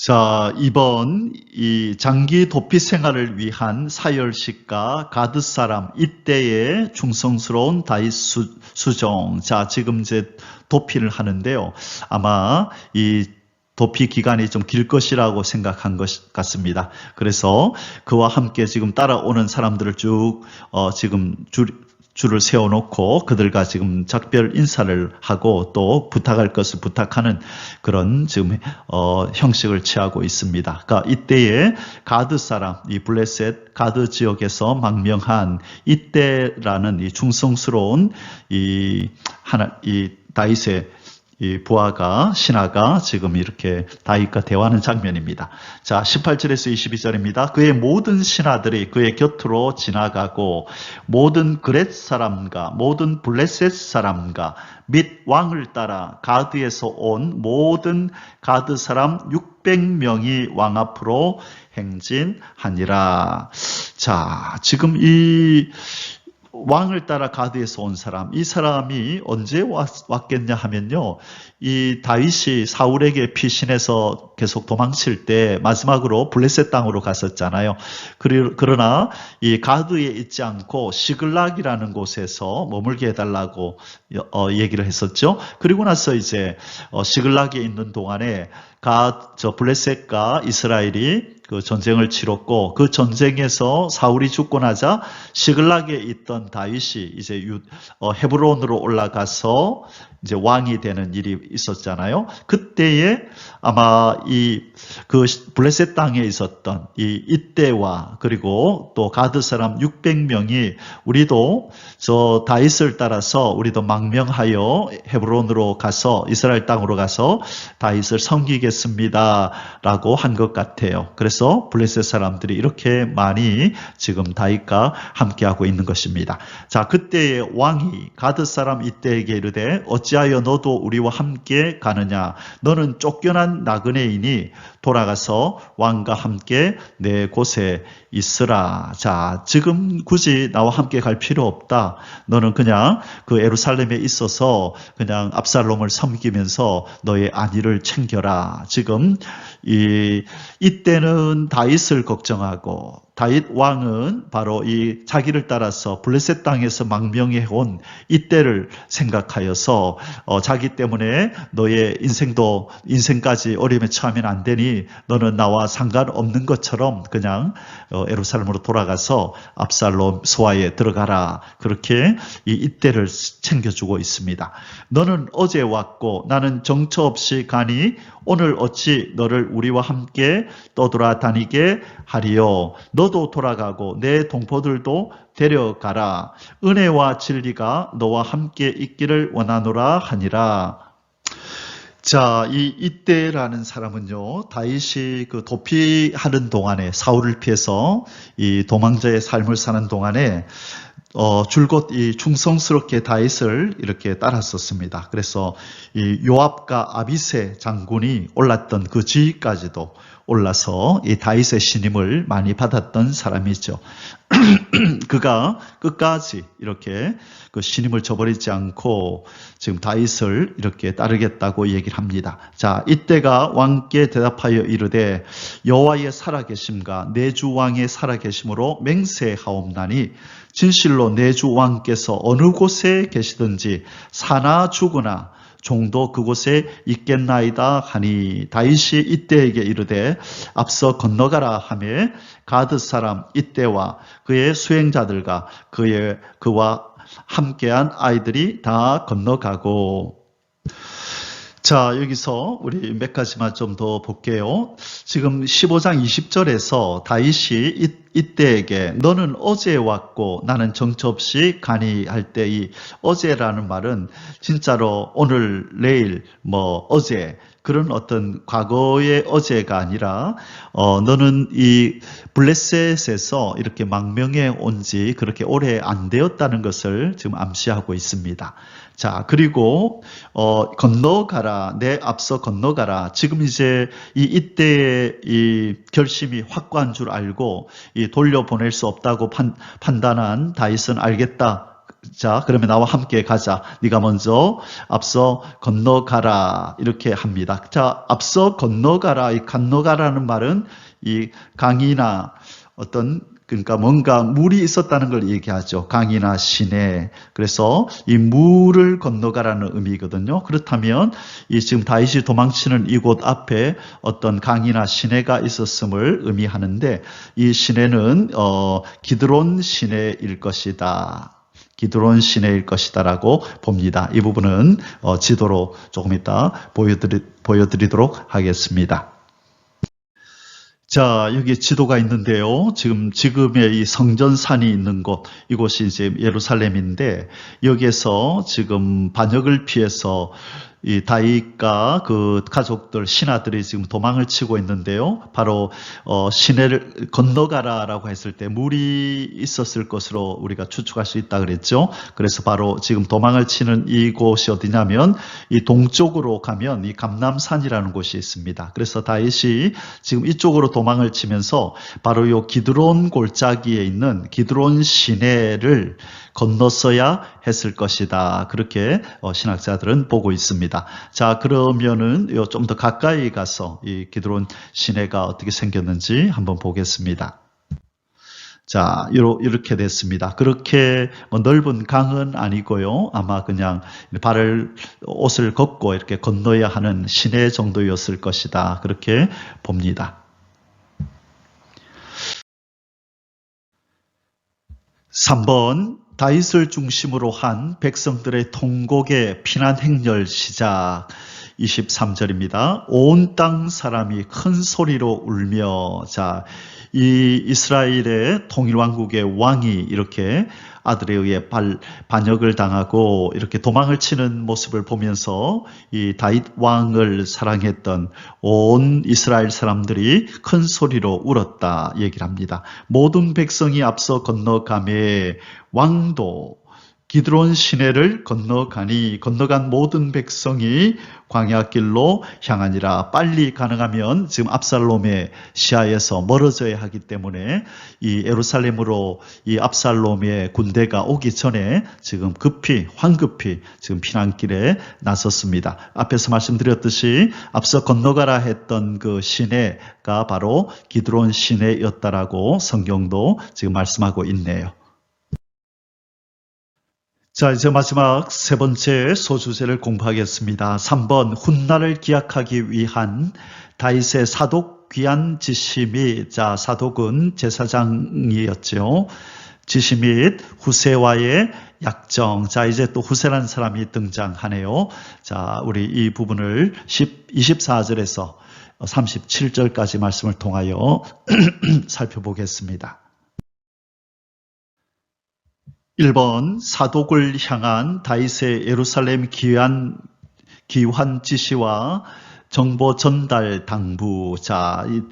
자, 이번 이 장기 도피 생활을 위한 사열식과 가드 사람 이때의 충성스러운 다윗 수종. 자, 지금 이제 도피를 하는데요. 아마 이 도피 기간이 좀 길 것이라고 생각한 것 같습니다. 그래서 그와 함께 지금 따라오는 사람들을 쭉 지금 줄을 세워놓고 그들과 지금 작별 인사를 하고 또 부탁할 것을 부탁하는 그런 지금 형식을 취하고 있습니다. 그러니까 이때에 가드 사람, 이 블레셋 가드 지역에서 망명한 이때라는 이 충성스러운 이 다윗의 이 부하가 신하가 지금 이렇게 다윗과 대화하는 장면입니다. 자, 18절에서 22절입니다. 그의 모든 신하들이 그의 곁으로 지나가고 모든 그렛 사람과 모든 블레셋 사람과 및 왕을 따라 가드에서 온 모든 가드 사람 600명이 왕 앞으로 행진하니라. 자, 지금 이 왕을 따라 가드에서 온 사람, 이 사람이 언제 왔겠냐 하면요, 이 다윗이 사울에게 피신해서 계속 도망칠 때 마지막으로 블레셋 땅으로 갔었잖아요. 그러나 이 가드에 있지 않고 시글락이라는 곳에서 머물게 해달라고 얘기를 했었죠. 그리고 나서 이제 시글락에 있는 동안에 블레셋과 이스라엘이 그 전쟁을 치렀고 그 전쟁에서 사울이 죽고 나자 시글락에 있던 다윗이 이제 헤브론으로 올라가서 이제 왕이 되는 일이 있었잖아요. 그때에 아마 그 블레셋 땅에 있었던 이때와 그리고 또 가드 사람 600명이 우리도 저 다윗을 따라서 우리도 망명하여 헤브론으로 가서 이스라엘 땅으로 가서 다윗을 섬기겠습니다라고 한 것 같아요. 그래서 블레셋 사람들이 이렇게 많이 지금 다윗과 함께하고 있는 것입니다. 자, 그때의 왕이 가드 사람 이때에게 이르되 어찌하여 너도 우리와 함께 가느냐? 너는 쫓겨난 나그네이니 돌아가서 왕과 함께 내 곳에 있으라. 자, 지금 굳이 나와 함께 갈 필요 없다. 너는 그냥 그 예루살렘에 있어서 그냥 압살롬을 섬기면서 너의 안위를 챙겨라. 지금 이때는 다윗을 걱정하고 다윗 왕은 바로 이 자기를 따라서 블레셋 땅에서 망명해 온 이때를 생각하여서 자기 때문에 너의 인생까지 어려움에 처하면 안 되니 너는 나와 상관없는 것처럼 그냥 예루살렘으로 돌아가서 압살롬 소아에 들어가라. 그렇게 이때를 챙겨주고 있습니다. 너는 어제 왔고 나는 정처 없이 가니 오늘 어찌 너를 우리와 함께 떠돌아다니게 하리요. 너도 돌아가고 내 동포들도 데려가라. 은혜와 진리가 너와 함께 있기를 원하노라 하니라. 자, 이때라는 사람은요, 다윗이 그 도피하는 동안에 사울을 피해서 이 도망자의 삶을 사는 동안에 줄곧 이 충성스럽게 다윗을 이렇게 따랐었습니다. 그래서 이 요압과 아비새 장군이 올랐던 그 지위까지도 올라서 이 다윗의 신임을 많이 받았던 사람이죠. 그가 끝까지 이렇게 그 신임을 저버리지 않고 지금 다윗을 이렇게 따르겠다고 얘기를 합니다. 자, 이때가 왕께 대답하여 이르되 여호와의 살아계심과 내 주 왕의 살아계심으로 맹세하옵나니 진실로 내 주 왕께서 어느 곳에 계시든지 사나 죽으나 종도 그곳에 있겠나이다 하니 다윗이 이때에게 이르되 앞서 건너가라 하며 가드 사람 이때와 그의 수행자들과 그와 함께한 아이들이 다 건너가고. 자, 여기서 우리 몇 가지만 좀 더 볼게요. 지금 15장 20절에서 다윗이 이때에게 너는 어제 왔고 나는 정처 없이 가니 할 때 이 어제라는 말은 진짜로 오늘, 내일, 어제 그런 어떤 과거의 어제가 아니라 너는 이 블레셋에서 이렇게 망명해 온 지 그렇게 오래 안 되었다는 것을 지금 암시하고 있습니다. 자, 그리고 건너가라, 내 앞서 건너가라. 지금 이제 이때의 이 결심이 확고한 줄 알고 이 돌려보낼 수 없다고 판단한 다윗은 알겠다. 자, 그러면 나와 함께 가자. 네가 먼저 앞서 건너가라. 이렇게 합니다. 자, 앞서 건너가라. 이 건너가라는 말은 이 강이나 어떤 그러니까 뭔가 물이 있었다는 걸 얘기하죠. 강이나 시내. 그래서 이 물을 건너가라는 의미거든요. 그렇다면 이 지금 다윗이 도망치는 이곳 앞에 어떤 강이나 시내가 있었음을 의미하는데 이 시내는 기드론 시내일 것이다. 기드론 시내일 것이다라고 봅니다. 이 부분은 지도로 조금 이따 보여드리도록 하겠습니다. 자, 여기 지도가 있는데요. 지금의 이 성전산이 있는 곳, 이곳이 이제 예루살렘인데, 여기에서 지금 반역을 피해서 이 다윗과 그 가족들, 신하들이 지금 도망을 치고 있는데요. 바로 시내를 건너가라라고 했을 때 물이 있었을 것으로 우리가 추측할 수 있다 그랬죠. 그래서 바로 지금 도망을 치는 이곳이 어디냐면 이 동쪽으로 가면 이 감람산이라는 곳이 있습니다. 그래서 다윗이 지금 이쪽으로 도망을 치면서 바로 이 기드론 골짜기에 있는 기드론 시내를 건넜어야 했을 것이다. 그렇게 신학자들은 보고 있습니다. 자, 그러면은 좀 더 가까이 가서 이 기드론 시내가 어떻게 생겼는지 한번 보겠습니다. 자, 이렇게 됐습니다. 그렇게 넓은 강은 아니고요. 아마 그냥 옷을 걷고 이렇게 건너야 하는 시내 정도였을 것이다. 그렇게 봅니다. 3번 다윗을 중심으로 한 백성들의 통곡의 피난 행렬 시작. 23절입니다. 온 땅 사람이 큰 소리로 울며, 자, 이 이스라엘의 통일왕국의 왕이 이렇게 아들에 의해 반역을 당하고 이렇게 도망을 치는 모습을 보면서 이 다윗 왕을 사랑했던 온 이스라엘 사람들이 큰 소리로 울었다 얘기를 합니다. 모든 백성이 앞서 건너가매 왕도 기드론 시내를 건너간 모든 백성이 광야길로 향하니라. 빨리 가능하면 지금 압살롬의 시야에서 멀어져야 하기 때문에 이 예루살렘으로 이 압살롬의 군대가 오기 전에 지금 황급히 지금 피난길에 나섰습니다. 앞에서 말씀드렸듯이 앞서 건너가라 했던 그 시내가 바로 기드론 시내였다라고 성경도 지금 말씀하고 있네요. 자, 이제 마지막 세 번째 소주제를 공부하겠습니다. 3번 훗날을 기약하기 위한 다윗의 사독 귀한 지시 및, 자, 사독은 제사장이었죠. 지시 및 후세와의 약정. 자, 이제 또 후세라는 사람이 등장하네요. 자, 우리 이 부분을 24절에서 37절까지 말씀을 통하여 살펴보겠습니다. 1번 사독을 향한 다윗의 예루살렘 귀환 지시와 정보 전달 당부. 자, 이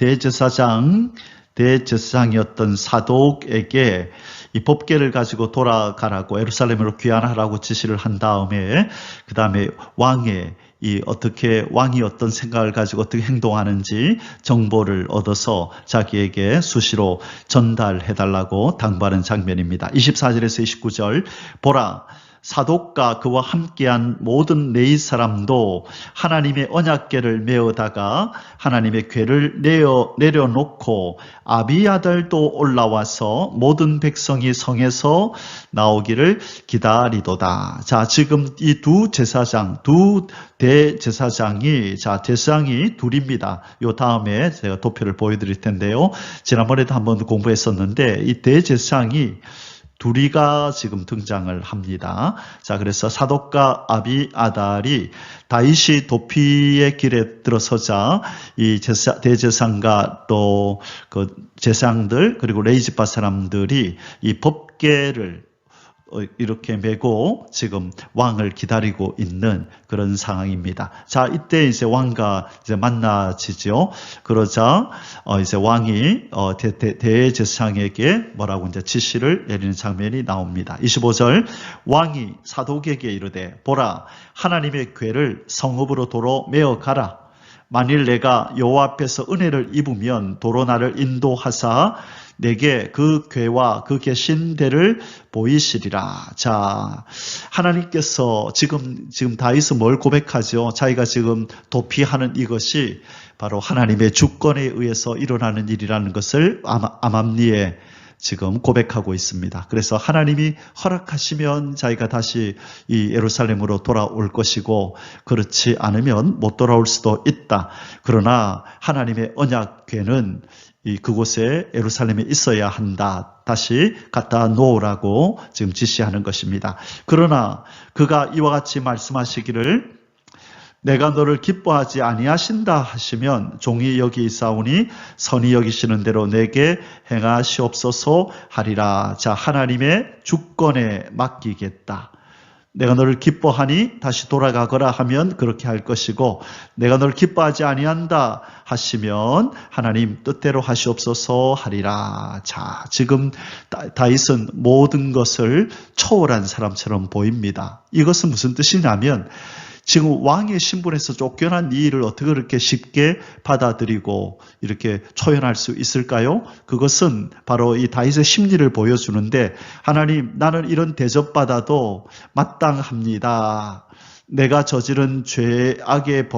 대제사장이었던 사독에게 이 법궤를 가지고 돌아가라고 예루살렘으로 귀환하라고 지시를 한 다음에 그 다음에 왕이 어떤 생각을 가지고 어떻게 행동하는지 정보를 얻어서 자기에게 수시로 전달해달라고 당부하는 장면입니다. 24절에서 29절 보라 사독과 그와 함께한 모든 레위 사람도 하나님의 언약궤를 메어다가 하나님의 궤를 내려놓고 아비아들도 올라와서 모든 백성이 성에서 나오기를 기다리도다. 자, 지금 이 두 대제사장이 제사장이 둘입니다. 요 다음에 제가 도표를 보여드릴 텐데요. 지난번에도 한번 공부했었는데 이 대제사장이 둘이가 지금 등장을 합니다. 자, 그래서 사독과 아비아달이 다윗이 도피의 길에 들어서자 이 대제사장과 또 그 제사장들 그리고 레위지파 사람들이 이 법궤를 이렇게 메고 지금 왕을 기다리고 있는 그런 상황입니다. 자, 이때 이제 왕과 이제 만나지죠. 그러자 이제 왕이 대제사장에게 뭐라고 이제 지시를 내리는 장면이 나옵니다. 25절 왕이 사독에게 이르되 보라 하나님의 궤를 성읍으로 도로 메어 가라. 만일 내가 여호와 앞에서 은혜를 입으면 도로 나를 인도하사 내게 그 궤와 그 계신 데를 보이시리라. 자, 하나님께서 지금 다윗은 뭘 고백하죠? 자기가 지금 도피하는 이것이 바로 하나님의 주권에 의해서 일어나는 일이라는 것을 암암리에 지금 고백하고 있습니다. 그래서 하나님이 허락하시면 자기가 다시 이 예루살렘으로 돌아올 것이고 그렇지 않으면 못 돌아올 수도 있다. 그러나 하나님의 언약궤는 그곳에 예루살렘에 있어야 한다. 다시 갖다 놓으라고 지금 지시하는 것입니다. 그러나 그가 이와 같이 말씀하시기를 내가 너를 기뻐하지 아니하신다 하시면 종이 여기 있사오니 선히 여기시는 대로 내게 행하시옵소서 하리라. 자, 하나님의 주권에 맡기겠다. 내가 너를 기뻐하니 다시 돌아가거라 하면 그렇게 할 것이고 내가 너를 기뻐하지 아니한다 하시면 하나님 뜻대로 하시옵소서 하리라. 자, 지금 다윗은 모든 것을 초월한 사람처럼 보입니다. 이것은 무슨 뜻이냐면 지금 왕의 신분에서 쫓겨난 이 일을 어떻게 그렇게 쉽게 받아들이고 이렇게 초연할 수 있을까요? 그것은 바로 이 다윗의 심리를 보여주는데 하나님, 나는 이런 대접받아도 마땅합니다. 내가 저지른 죄악에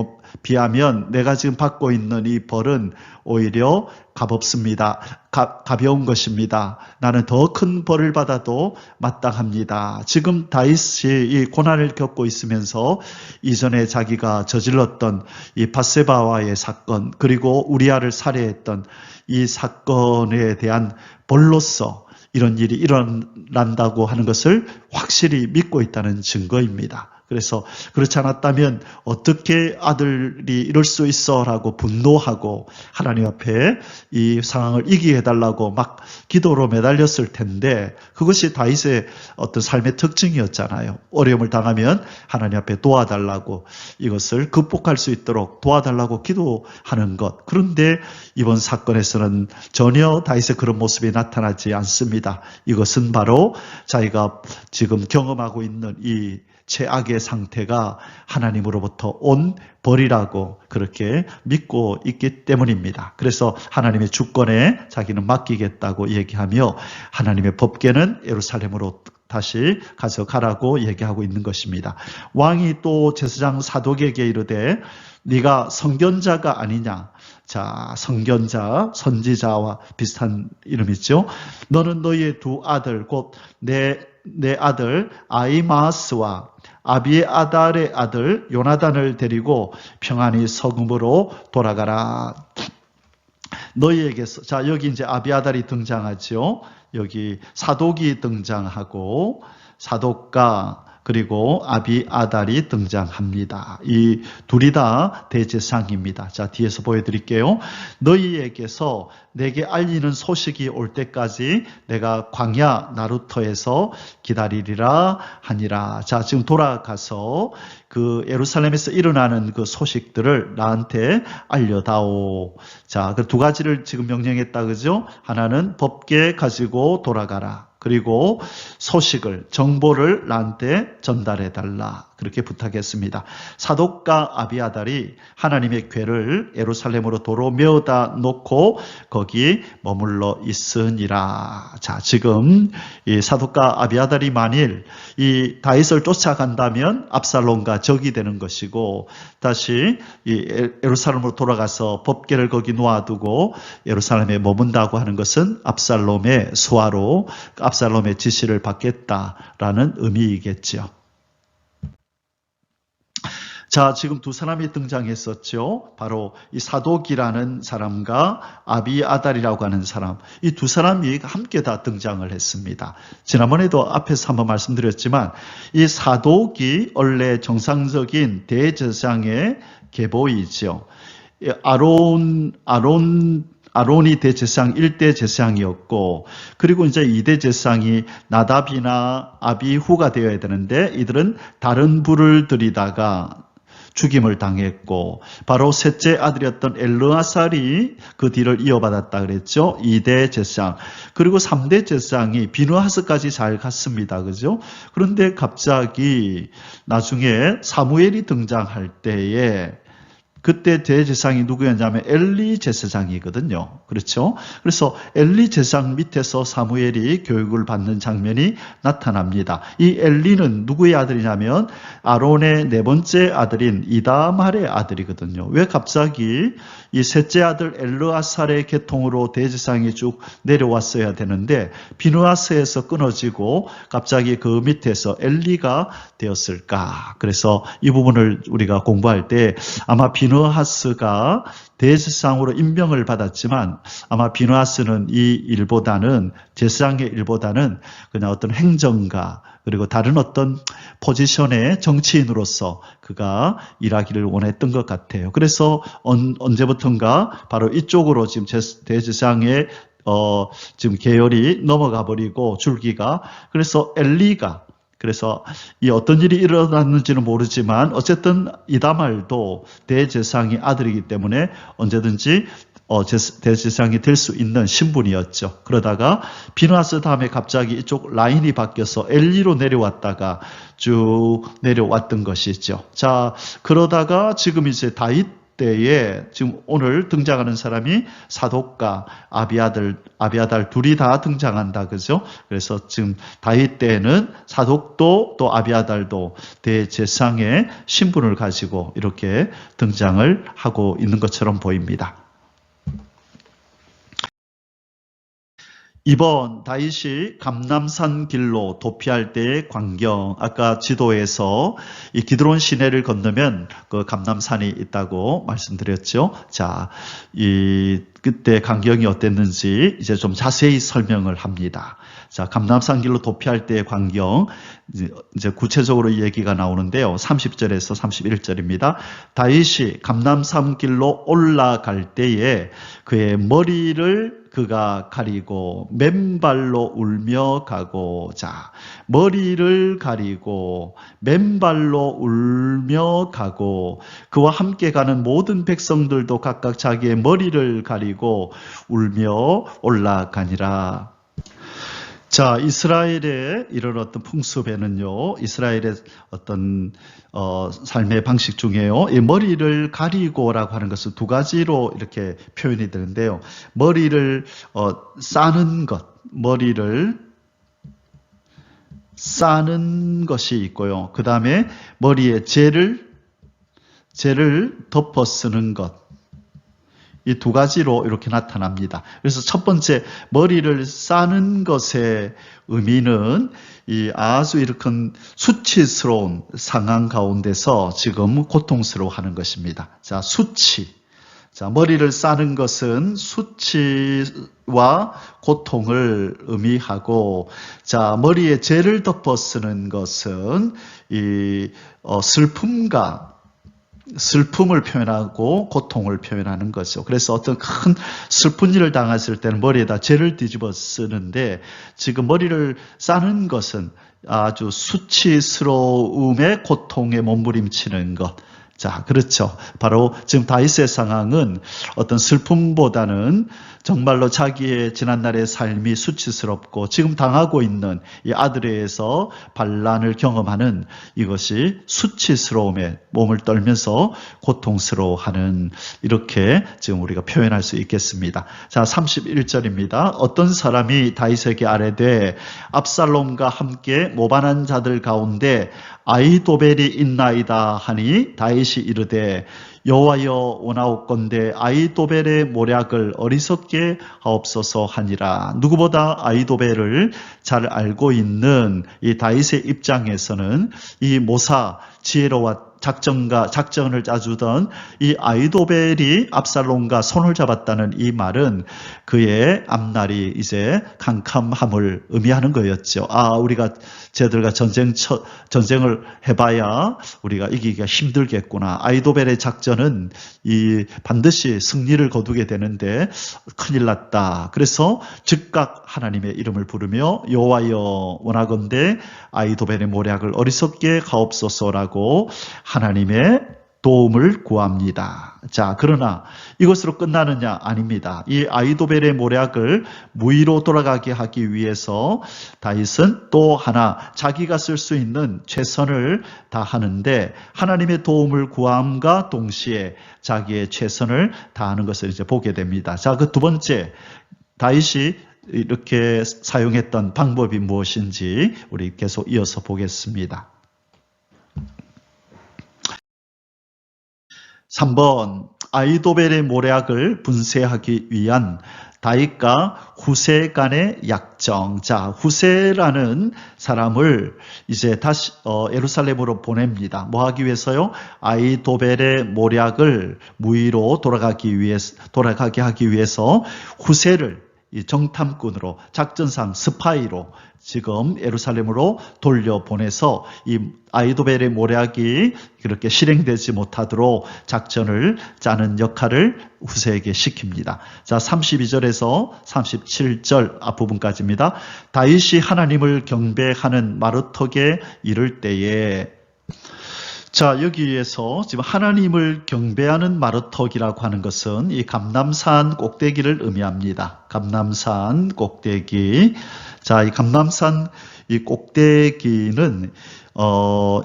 비하면 내가 지금 받고 있는 이 벌은 오히려 값없습니다. 가벼운 것입니다. 나는 더 큰 벌을 받아도 마땅합니다. 지금 다윗이 이 고난을 겪고 있으면서 이전에 자기가 저질렀던 이 밧세바와의 사건 그리고 우리아를 살해했던 이 사건에 대한 벌로서 이런 일이 일어난다고 하는 것을 확실히 믿고 있다는 증거입니다. 그래서 그렇지 않았다면 어떻게 아들이 이럴 수 있어 라고 분노하고 하나님 앞에 이 상황을 이기게 해달라고 막 기도로 매달렸을 텐데 그것이 다윗의 어떤 삶의 특징이었잖아요. 어려움을 당하면 하나님 앞에 도와달라고 이것을 극복할 수 있도록 도와달라고 기도하는 것. 그런데 이번 사건에서는 전혀 다윗의 그런 모습이 나타나지 않습니다. 이것은 바로 자기가 지금 경험하고 있는 이 최악의 상태가 하나님으로부터 온 벌이라고 그렇게 믿고 있기 때문입니다. 그래서 하나님의 주권에 자기는 맡기겠다고 얘기하며 하나님의 법궤는 예루살렘으로 다시 가져가라고 얘기하고 있는 것입니다. 왕이 또 제사장 사독에게 이르되 네가 선견자가 아니냐. 자, 선견자, 선지자와 비슷한 이름이죠. 너는 너희의 두 아들 곧 내 아들 아이마스와 아비아달의 아들 요나단을 데리고 평안히 서금으로 돌아가라. 너희에게서 자 여기 이제 아비아달이 등장하죠. 여기 사독이 등장하고 사독과 그리고 아비아달이 등장합니다. 이 둘이 다 대제사장입니다. 자, 뒤에서 보여드릴게요. 너희에게서 내게 알리는 소식이 올 때까지 내가 광야 나루터에서 기다리리라 하니라. 자, 지금 돌아가서 그 예루살렘에서 일어나는 그 소식들을 나한테 알려다오. 자, 그 두 가지를 지금 명령했다, 그죠? 하나는 법궤 가지고 돌아가라. 그리고 소식을, 정보를 나한테 전달해달라. 그렇게 부탁했습니다. 사독과 아비아달이 하나님의 궤를 예루살렘으로 도로 메어다 놓고 거기 머물러 있으니라. 자, 지금 이 사독과 아비아달이 만일 이 다윗을 쫓아간다면 압살롬과 적이 되는 것이고 다시 이 예루살렘으로 돌아가서 법궤를 거기 놓아두고 예루살렘에 머문다고 하는 것은 압살롬의 수하로 압살롬의 지시를 받겠다라는 의미이겠죠. 자, 지금 두 사람이 등장했었죠. 바로 이 사독이라는 사람과 아비아달이라고 하는 사람. 이 두 사람이 함께 다 등장을 했습니다. 지난번에도 앞에서 한번 말씀드렸지만 이 사독이 원래 정상적인 대제사장의 계보이죠. 아론이 대제사장 1대 제사장이었고 그리고 이제 2대 제사장이 나답이나 아비후가 되어야 되는데 이들은 다른 불을 들이다가 죽임을 당했고 바로 셋째 아들이었던 엘르아살이 그 뒤를 이어받았다 그랬죠. 2대 제사장 그리고 3대 제사장이 비느하스까지 잘 갔습니다. 그죠? 그런데 갑자기 나중에 사무엘이 등장할 때에 그때 대제사장이 누구였냐면 엘리 제사장이거든요. 그렇죠? 그래서 엘리 제사장 밑에서 사무엘이 교육을 받는 장면이 나타납니다. 이 엘리는 누구의 아들이냐면 아론의 네 번째 아들인 이다말의 아들이거든요. 왜 갑자기 이 셋째 아들 엘르아살의 계통으로 대제사장이 쭉 내려왔어야 되는데 비느하스에서 끊어지고 갑자기 그 밑에서 엘리가 되었을까? 그래서 이 부분을 우리가 공부할 때 아마 비느하스가 대제사장으로 임명을 받았지만 아마 비느하스는 이 일보다는 제사장의 일보다는 그냥 어떤 행정가 그리고 다른 어떤 포지션의 정치인으로서 그가 일하기를 원했던 것 같아요. 그래서 언제부턴가 바로 이쪽으로 지금 대제사장의 지금 계열이 넘어가 버리고 줄기가 그래서 엘리가 그래서 이 어떤 일이 일어났는지는 모르지만 어쨌든 이다말도 대제사장의 아들이기 때문에 언제든지 대제사장이 될 수 있는 신분이었죠. 그러다가 비느하스 다음에 갑자기 이쪽 라인이 바뀌어서 엘리로 내려왔다가 쭉 내려왔던 것이죠. 자, 그러다가 지금 이제 다윗 때에 지금 오늘 등장하는 사람이 사독과 아비아달 둘이 다 등장한다. 그죠? 그래서 지금 다윗 때에는 사독도 또 아비아달도 대제사장의 신분을 가지고 이렇게 등장을 하고 있는 것처럼 보입니다. 이번 다윗이 감람산 길로 도피할 때의 광경, 아까 지도에서 이 기드론 시내를 건너면 그 감람산이 있다고 말씀드렸죠. 자, 그때 광경이 어땠는지 이제 좀 자세히 설명을 합니다. 자, 감람산 길로 도피할 때의 광경, 이제 구체적으로 얘기가 나오는데요. 30절에서 31절입니다. 다윗이 감람산 길로 올라갈 때에 그의 머리를 그가 가리고 맨발로 울며 가고, 자, 머리를 가리고 맨발로 울며 가고 그와 함께 가는 모든 백성들도 각각 자기의 머리를 가리고 울며 올라가니라. 자, 이스라엘의 이런 어떤 풍습에는요, 이스라엘의 어떤 삶의 방식 중에요, 이 머리를 가리고라고 하는 것은 두 가지로 이렇게 표현이 되는데요. 머리를 싸는 것, 머리를 싸는 것이 있고요. 그 다음에 머리에 젤을 덮어 쓰는 것. 이 두 가지로 이렇게 나타납니다. 그래서 첫 번째 머리를 싸는 것의 의미는 이 아주 이렇게 수치스러운 상황 가운데서 지금 고통스러워하는 것입니다. 자, 수치. 자, 머리를 싸는 것은 수치와 고통을 의미하고, 자, 머리에 젤을 덮어 쓰는 것은 이 슬픔을 표현하고 고통을 표현하는 거죠. 그래서 어떤 큰 슬픈 일을 당했을 때는 머리에다 젤을 뒤집어 쓰는데 지금 머리를 싸는 것은 아주 수치스러움의 고통에 몸부림치는 것. 자, 그렇죠. 바로 지금 다윗의 상황은 어떤 슬픔보다는 정말로 자기의 지난날의 삶이 수치스럽고 지금 당하고 있는 이 아들에서 반란을 경험하는 이것이 수치스러움에 몸을 떨면서 고통스러워하는, 이렇게 지금 우리가 표현할 수 있겠습니다. 자, 31절입니다. 어떤 사람이 다윗에게 아뢰되 압살롬과 함께 모반한 자들 가운데 아히도벨이 있나이다 하니 다윗이 이르되 여호와여 원하옵건대 아히도벨의 모략을 어리석게 하옵소서 하니라. 누구보다 아히도벨을 잘 알고 있는 이 다윗의 입장에서는 이 모사 지혜로와 작전을 짜주던 이 아히도벨이 압살롬과 손을 잡았다는 이 말은 그의 앞날이 이제 캄캄함을 의미하는 거였죠. 아, 우리가 쟤들과 전쟁을 해봐야 우리가 이기기가 힘들겠구나. 아히도벨의 작전은 반드시 승리를 거두게 되는데 큰일 났다. 그래서 즉각 하나님의 이름을 부르며 여호와여 원하건대 아히도벨의 모략을 어리석게 하옵소서라고 하나님의 도움을 구합니다. 자, 그러나 이것으로 끝나느냐? 아닙니다. 이 아히도벨의 모략을 무위로 돌아가게 하기 위해서 다윗은 또 하나 자기가 쓸 수 있는 최선을 다하는데 하나님의 도움을 구함과 동시에 자기의 최선을 다하는 것을 이제 보게 됩니다. 자, 그 두 번째, 다윗이 이렇게 사용했던 방법이 무엇인지 우리 계속 이어서 보겠습니다. 3번, 아히도벨의 모략을 분쇄하기 위한 다윗과 후세 간의 약정. 자, 후세라는 사람을 이제 다시 예루살렘으로 보냅니다. 뭐 하기 위해서요? 아히도벨의 모략을 무위로 돌아가게 하기 위해서 후세를 이 정탐꾼으로, 작전상 스파이로 지금 예루살렘으로 돌려보내서 이 아히도벨의 모략이 그렇게 실행되지 못하도록 작전을 짜는 역할을 후세에게 시킵니다. 자, 32절에서 37절 앞부분까지입니다. 다윗이 하나님을 경배하는 마루턱에 이를 때에, 자, 여기에서 지금 하나님을 경배하는 마루턱이라고 하는 것은 이 감람산 꼭대기를 의미합니다. 감람산 꼭대기. 자, 이 감람산 이 꼭대기는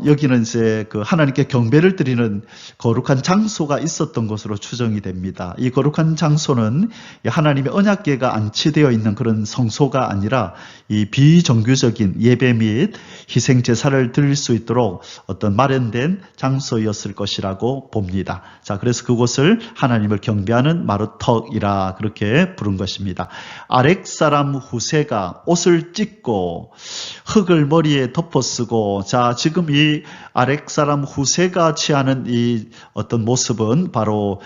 여기는 이제 그 하나님께 경배를 드리는 거룩한 장소가 있었던 것으로 추정이 됩니다. 이 거룩한 장소는 하나님의 언약궤가 안치되어 있는 그런 성소가 아니라 이 비정규적인 예배 및 희생 제사를 드릴 수 있도록 어떤 마련된 장소였을 것이라고 봅니다. 자, 그래서 그곳을 하나님을 경배하는 마루턱이라 그렇게 부른 것입니다. 아렉 사람 후세가 옷을 찢고 흙을 머리에 덮어쓰고, 자, 지금 이 아렉 사람 후세가 취하는 이 어떤 모습은 바로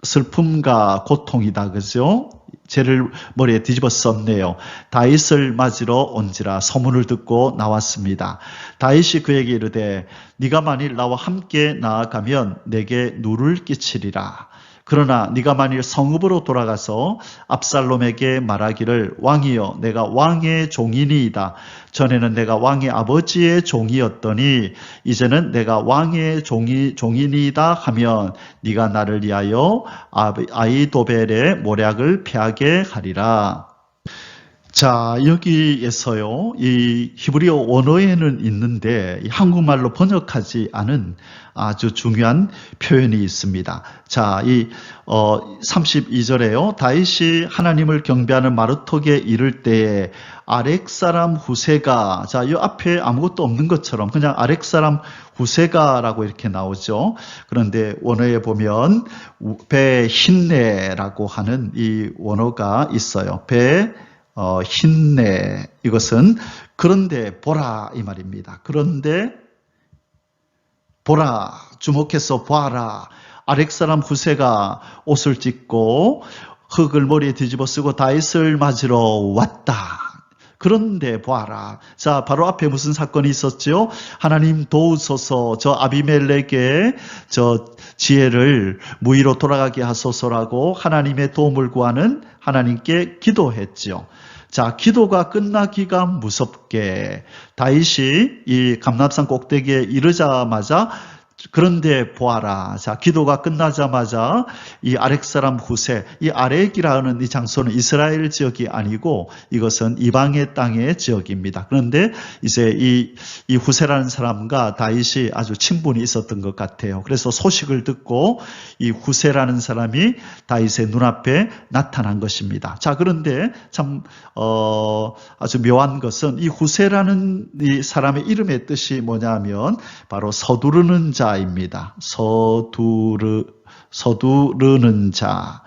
슬픔과 고통이다. 그죠? 죄를 머리에 뒤집어 썼네요. 다윗을 맞으러 온지라 소문을 듣고 나왔습니다. 다윗이 그에게 이르되 네가 만일 나와 함께 나아가면 내게 누를 끼치리라. 그러나 네가 만일 성읍으로 돌아가서 압살롬에게 말하기를 왕이여 내가 왕의 종이니이다. 전에는 내가 왕의 아버지의 종이었더니 이제는 내가 왕의 종이니이다 하면 네가 나를 위하여 아히도벨의 모략을 패하게 하리라. 자, 여기에서요, 이 히브리어 원어에는 있는데 한국말로 번역하지 않은 아주 중요한 표현이 있습니다. 자, 이 32절에요. 다윗이 하나님을 경배하는 마루턱에 이를 때에 아렉 사람 후세가, 자, 이 앞에 아무것도 없는 것처럼 그냥 아렉 사람 후세가라고 이렇게 나오죠. 그런데 원어에 보면 베힌네라고 하는 이 원어가 있어요. 힌네, 이것은 그런데 보라 이 말입니다. 그런데 보라, 주목해서 보아라. 아렉 사람 후세가 옷을 찢고 흙을 머리에 뒤집어 쓰고 다윗을 맞으러 왔다. 그런데 보아라. 자, 바로 앞에 무슨 사건이 있었죠? 하나님 도우소서, 저 아비멜렉의 저 지혜를 무위로 돌아가게 하소서라고 하나님의 도움을 구하는 하나님께 기도했죠. 자, 기도가 끝나기가 무섭게 다윗이 이 감람산 꼭대기에 이르자마자 그런데 보아라. 자, 기도가 끝나자마자 이 아렉 사람 후세, 이 아렉이라는 이 장소는 이스라엘 지역이 아니고 이것은 이방의 땅의 지역입니다. 그런데 이제 이 후세라는 사람과 다윗이 아주 친분이 있었던 것 같아요. 그래서 소식을 듣고 이 후세라는 사람이 다윗의 눈앞에 나타난 것입니다. 자, 그런데 참 아주 묘한 것은 이 후세라는 이 사람의 이름의 뜻이 뭐냐면 바로 서두르는 자 입니다. 서두르는 자.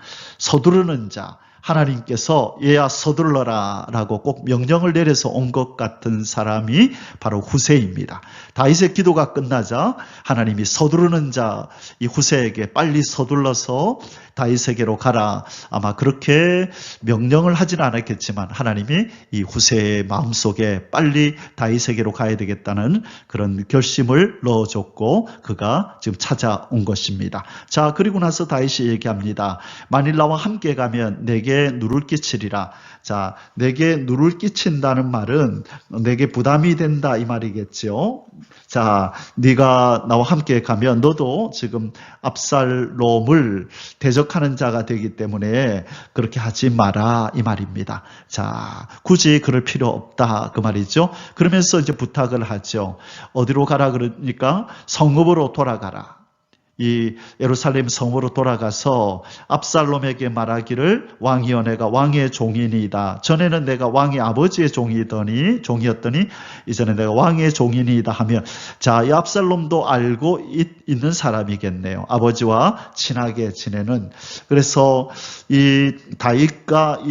하나님께서 얘야 서둘러라 라고 꼭 명령을 내려서 온 것 같은 사람이 바로 후세입니다. 다윗의 기도가 끝나자 하나님이 서두르는 자, 이 후세에게 빨리 서둘러서 다윗에게로 가라. 아마 그렇게 명령을 하지는 않았겠지만 하나님이 이 후세의 마음속에 빨리 다윗에게로 가야 되겠다는 그런 결심을 넣어줬고 그가 지금 찾아온 것입니다. 자, 그리고 나서 다윗이 얘기합니다. 만일 나와 함께 가면 내게 내게 누를 끼치리라. 자, 내게 누를 끼친다는 말은 내게 부담이 된다 이 말이겠죠. 자, 네가 나와 함께 가면 너도 지금 압살롬을 대적하는 자가 되기 때문에 그렇게 하지 마라 이 말입니다. 자, 굳이 그럴 필요 없다 그 말이죠. 그러면서 이제 부탁을 하죠. 어디로 가라 그러니까 성읍으로 돌아가라. 이 예루살렘 성으로 돌아가서 압살롬에게 말하기를 왕이여 내가 왕의 종이니이다. 전에는 내가 왕의 아버지의 종이었더니 이제는 내가 왕의 종이니이다 하면 자, 이 압살롬도 알고 있는 사람이겠네요. 아버지와 친하게 지내는. 그래서 이 다윗과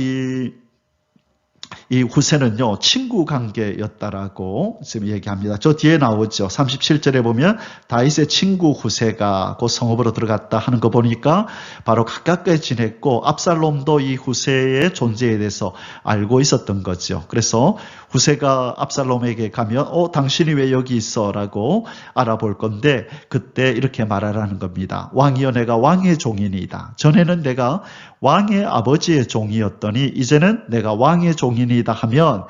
이 후세는요, 친구 관계였다라고 지금 얘기합니다. 저 뒤에 나오죠. 37절에 보면 다윗의 친구 후세가 그 성읍으로 들어갔다 하는 거 보니까 바로 가깝게 지냈고 압살롬도 이 후세의 존재에 대해서 알고 있었던 거죠. 그래서 후세가 압살롬에게 가면 당신이 왜 여기 있어? 라고 알아볼 건데 그때 이렇게 말하라는 겁니다. 왕이여 내가 왕의 종이니이다. 전에는 내가 왕의 아버지의 종이었더니 이제는 내가 왕의 종이니이다 하면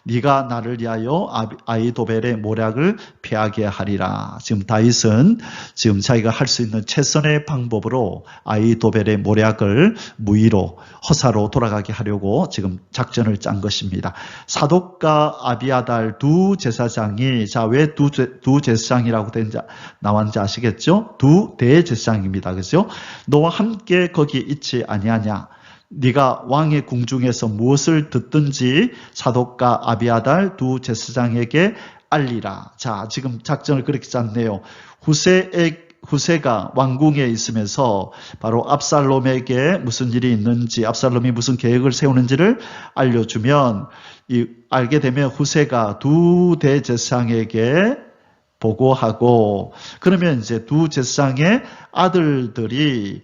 네가 나를 위하여 아히도벨의 모략을 피하게 하리라. 지금 다윗은 지금 자기가 할 수 있는 최선의 방법으로 아히도벨의 모략을 무의로 허사로 돌아가게 하려고 지금 작전을 짠 것입니다. 사독과 아비아달 두 제사장이 자, 왜 두 제사장이라고 나왔는지 아시겠죠? 두 대제사장입니다. 그죠? 너와 함께 거기 있지 아니하냐? 네가 왕의 궁중에서 무엇을 듣든지 사독과 아비아달 두 제사장에게 알리라. 자, 지금 작전을 그렇게 짰네요. 후세가 왕궁에 있으면서 바로 압살롬에게 무슨 일이 있는지, 압살롬이 무슨 계획을 세우는지를 알려주면 알게 되면 후세가 두 대제사장에게 보고하고 그러면 이제 두 제사장의 아들들이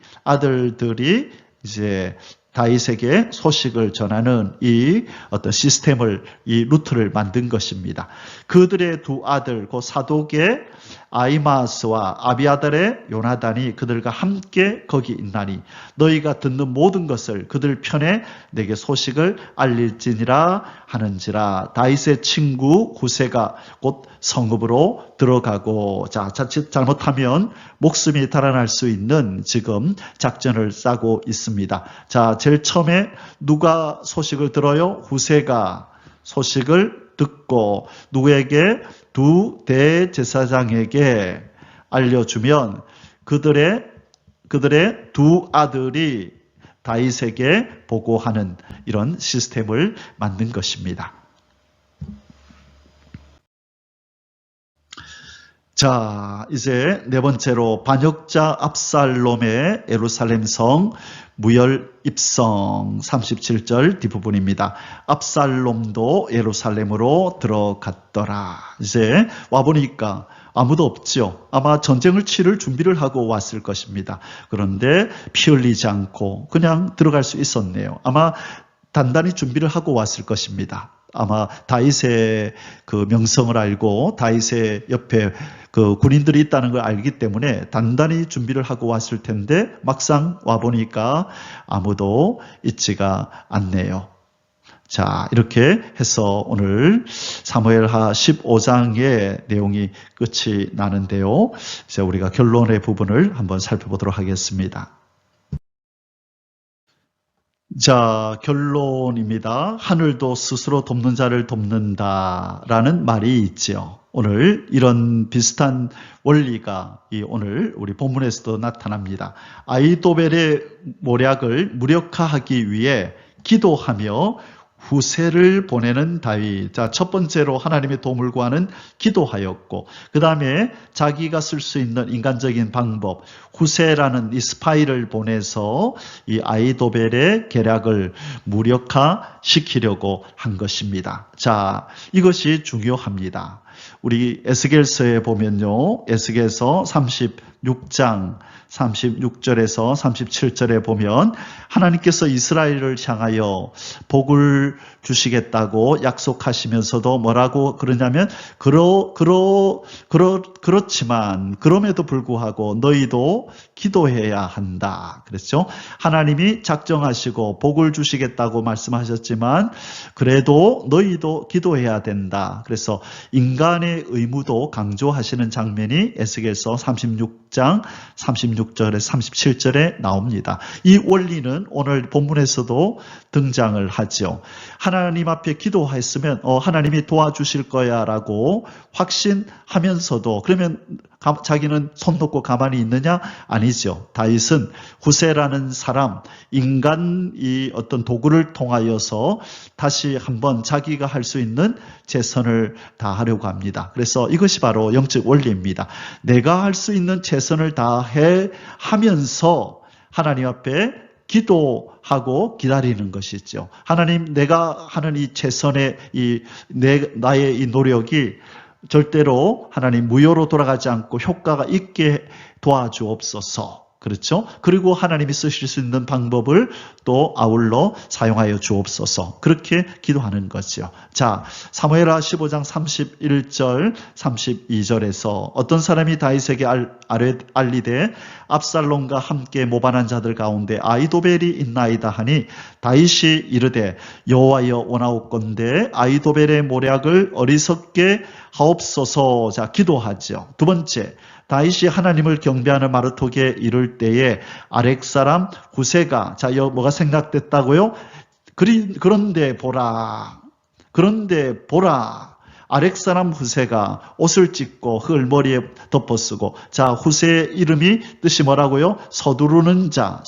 이제 다윗에게 소식을 전하는 이 어떤 시스템을, 이 루트를 만든 것입니다. 그들의 두 아들, 그 사독의 아히마스와 아비아달의 요나단이 그들과 함께 거기 있나니 너희가 듣는 모든 것을 그들 편에 내게 소식을 알릴지니라 하는지라. 다윗의 친구 후세가 곧 성읍으로 들어가고 자, 자칫 잘못하면 목숨이 달아날 수 있는 지금 작전을 짜고 있습니다. 자, 제일 처음에 누가 소식을 들어요? 후세가 소식을 듣고 누구에게? 두 대제사장에게 알려주면 그들의 두 아들이 다윗에게 보고하는 이런 시스템을 만든 것입니다. 자, 이제 네 번째로 반역자 압살롬의 예루살렘 성 무혈 입성 37절 뒷부분입니다. 압살롬도 예루살렘으로 들어갔더라. 이제 와보니까 아무도 없죠. 아마 전쟁을 치를 준비를 하고 왔을 것입니다. 그런데 피 흘리지 않고 그냥 들어갈 수 있었네요. 아마 단단히 준비를 하고 왔을 것입니다. 아마 다윗의 그 명성을 알고 다윗의 옆에 그 군인들이 있다는 걸 알기 때문에 단단히 준비를 하고 왔을 텐데 막상 와보니까 아무도 있지가 않네요. 자, 이렇게 해서 오늘 사무엘하 15장의 내용이 끝이 나는데요. 이제 우리가 결론의 부분을 한번 살펴보도록 하겠습니다. 자, 결론입니다. 하늘도 스스로 돕는 자를 돕는다라는 말이 있지요. 오늘 이런 비슷한 원리가 오늘 우리 본문에서도 나타납니다. 아히도벨의 모략을 무력화하기 위해 기도하며 후세를 보내는 다윗. 자, 첫 번째로 하나님의 도움을 구하는 기도하였고, 그 다음에 자기가 쓸 수 있는 인간적인 방법, 후세라는 이 스파이를 보내서 이 아히도벨의 계략을 무력화시키려고 한 것입니다. 자, 이것이 중요합니다. 우리 에스겔서에 보면요, 에스겔서 36장 36절에서 37절에 보면 하나님께서 이스라엘을 향하여 복을 주시겠다고 약속하시면서도 뭐라고 그러냐면 그렇지만 그럼에도 불구하고 너희도 기도해야 한다. 그랬죠? 하나님이 작정하시고 복을 주시겠다고 말씀하셨지만 그래도 너희도 기도해야 된다. 그래서 인간의 의무도 강조하시는 장면이 에스겔서 36장 36절에 37절에 나옵니다. 이 원리는 오늘 본문에서도 등장을 하죠. 하나님 앞에 기도했으면 하나님이 도와주실 거야 라고 확신하면서도 그러면 자기는 손 놓고 가만히 있느냐? 아니죠. 다윗은 후세라는 사람, 인간이 어떤 도구를 통하여서 다시 한번 자기가 할 수 있는 최선을 다하려고 합니다. 그래서 이것이 바로 영적 원리입니다. 내가 할 수 있는 최선을 다해 하면서 하나님 앞에 기도하고 기다리는 것이죠. 하나님, 내가 하는 이 최선의 나의 이 노력이 절대로 하나님 무효로 돌아가지 않고 효과가 있게 도와주옵소서. 그렇죠? 그리고 하나님이 쓰실 수 있는 방법을 또 아울러 사용하여 주옵소서. 그렇게 기도하는 거죠. 자, 사무엘하 15장 31절, 32절에서 어떤 사람이 다윗에게 알리되 압살롬과 함께 모반한 자들 가운데 아이도벨이 있나이다 하니 다윗이 이르되 여호와여 원하옵건대 아이도벨의 모략을 어리석게 하옵소서. 자, 기도하죠. 두 번째, 다윗이 하나님을 경배하는 마르톡에 이를 때에 아렉 사람 후세가 뭐가 생각됐다고요? 그런데 보라. 아렉 사람 후세가 옷을 찢고 흙을 머리에 덮어쓰고 후세의 이름이 뜻이 뭐라고요? 서두르는 자.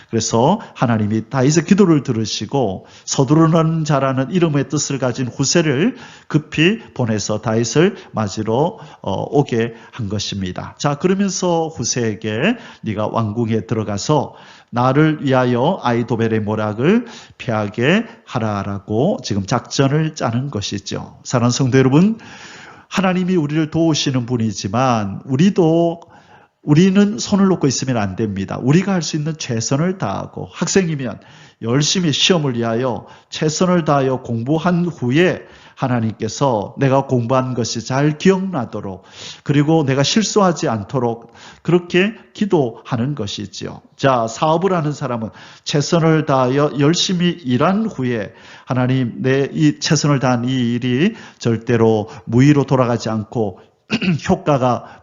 그래서 하나님이 다윗의 기도를 들으시고 서두르는 자라는 이름의 뜻을 가진 후세를 급히 보내서 다윗을 맞으러 오게 한 것입니다. 그러면서 후세에게 네가 왕궁에 들어가서 나를 위하여 아이도벨의 모략을 피하게 하라라고 지금 작전을 짜는 것이죠. 사랑하는 성도 여러분, 하나님이 우리를 도우시는 분이지만 우리는 손을 놓고 있으면 안 됩니다. 우리가 할 수 있는 최선을 다하고 학생이면 열심히 시험을 위하여 최선을 다하여 공부한 후에 하나님께서 내가 공부한 것이 잘 기억나도록 그리고 내가 실수하지 않도록 그렇게 기도하는 것이지요. 사업을 하는 사람은 최선을 다하여 열심히 일한 후에 하나님 내 이 최선을 다한 이 일이 절대로 무의로 돌아가지 않고 효과가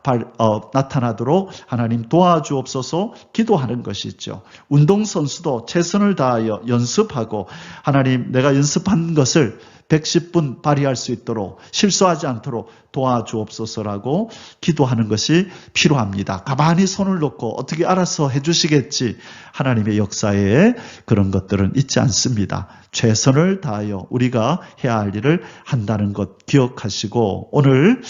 나타나도록 하나님 도와주옵소서 기도하는 것이죠. 운동선수도 최선을 다하여 연습하고 하나님 내가 연습한 것을 110분 발휘할 수 있도록 실수하지 않도록 도와주옵소서라고 기도하는 것이 필요합니다. 가만히 손을 놓고 어떻게 알아서 해주시겠지 하나님의 역사에 그런 것들은 있지 않습니다. 최선을 다하여 우리가 해야 할 일을 한다는 것 기억하시고 오늘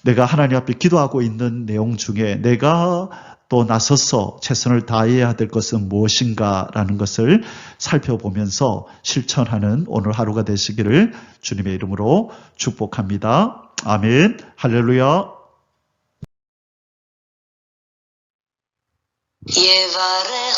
내가 하나님 앞에 기도하고 있는 내용 중에 내가 또 나서서 최선을 다해야 될 것은 무엇인가라는 것을 살펴보면서 실천하는 오늘 하루가 되시기를 주님의 이름으로 축복합니다. 아멘. 할렐루야. 예바레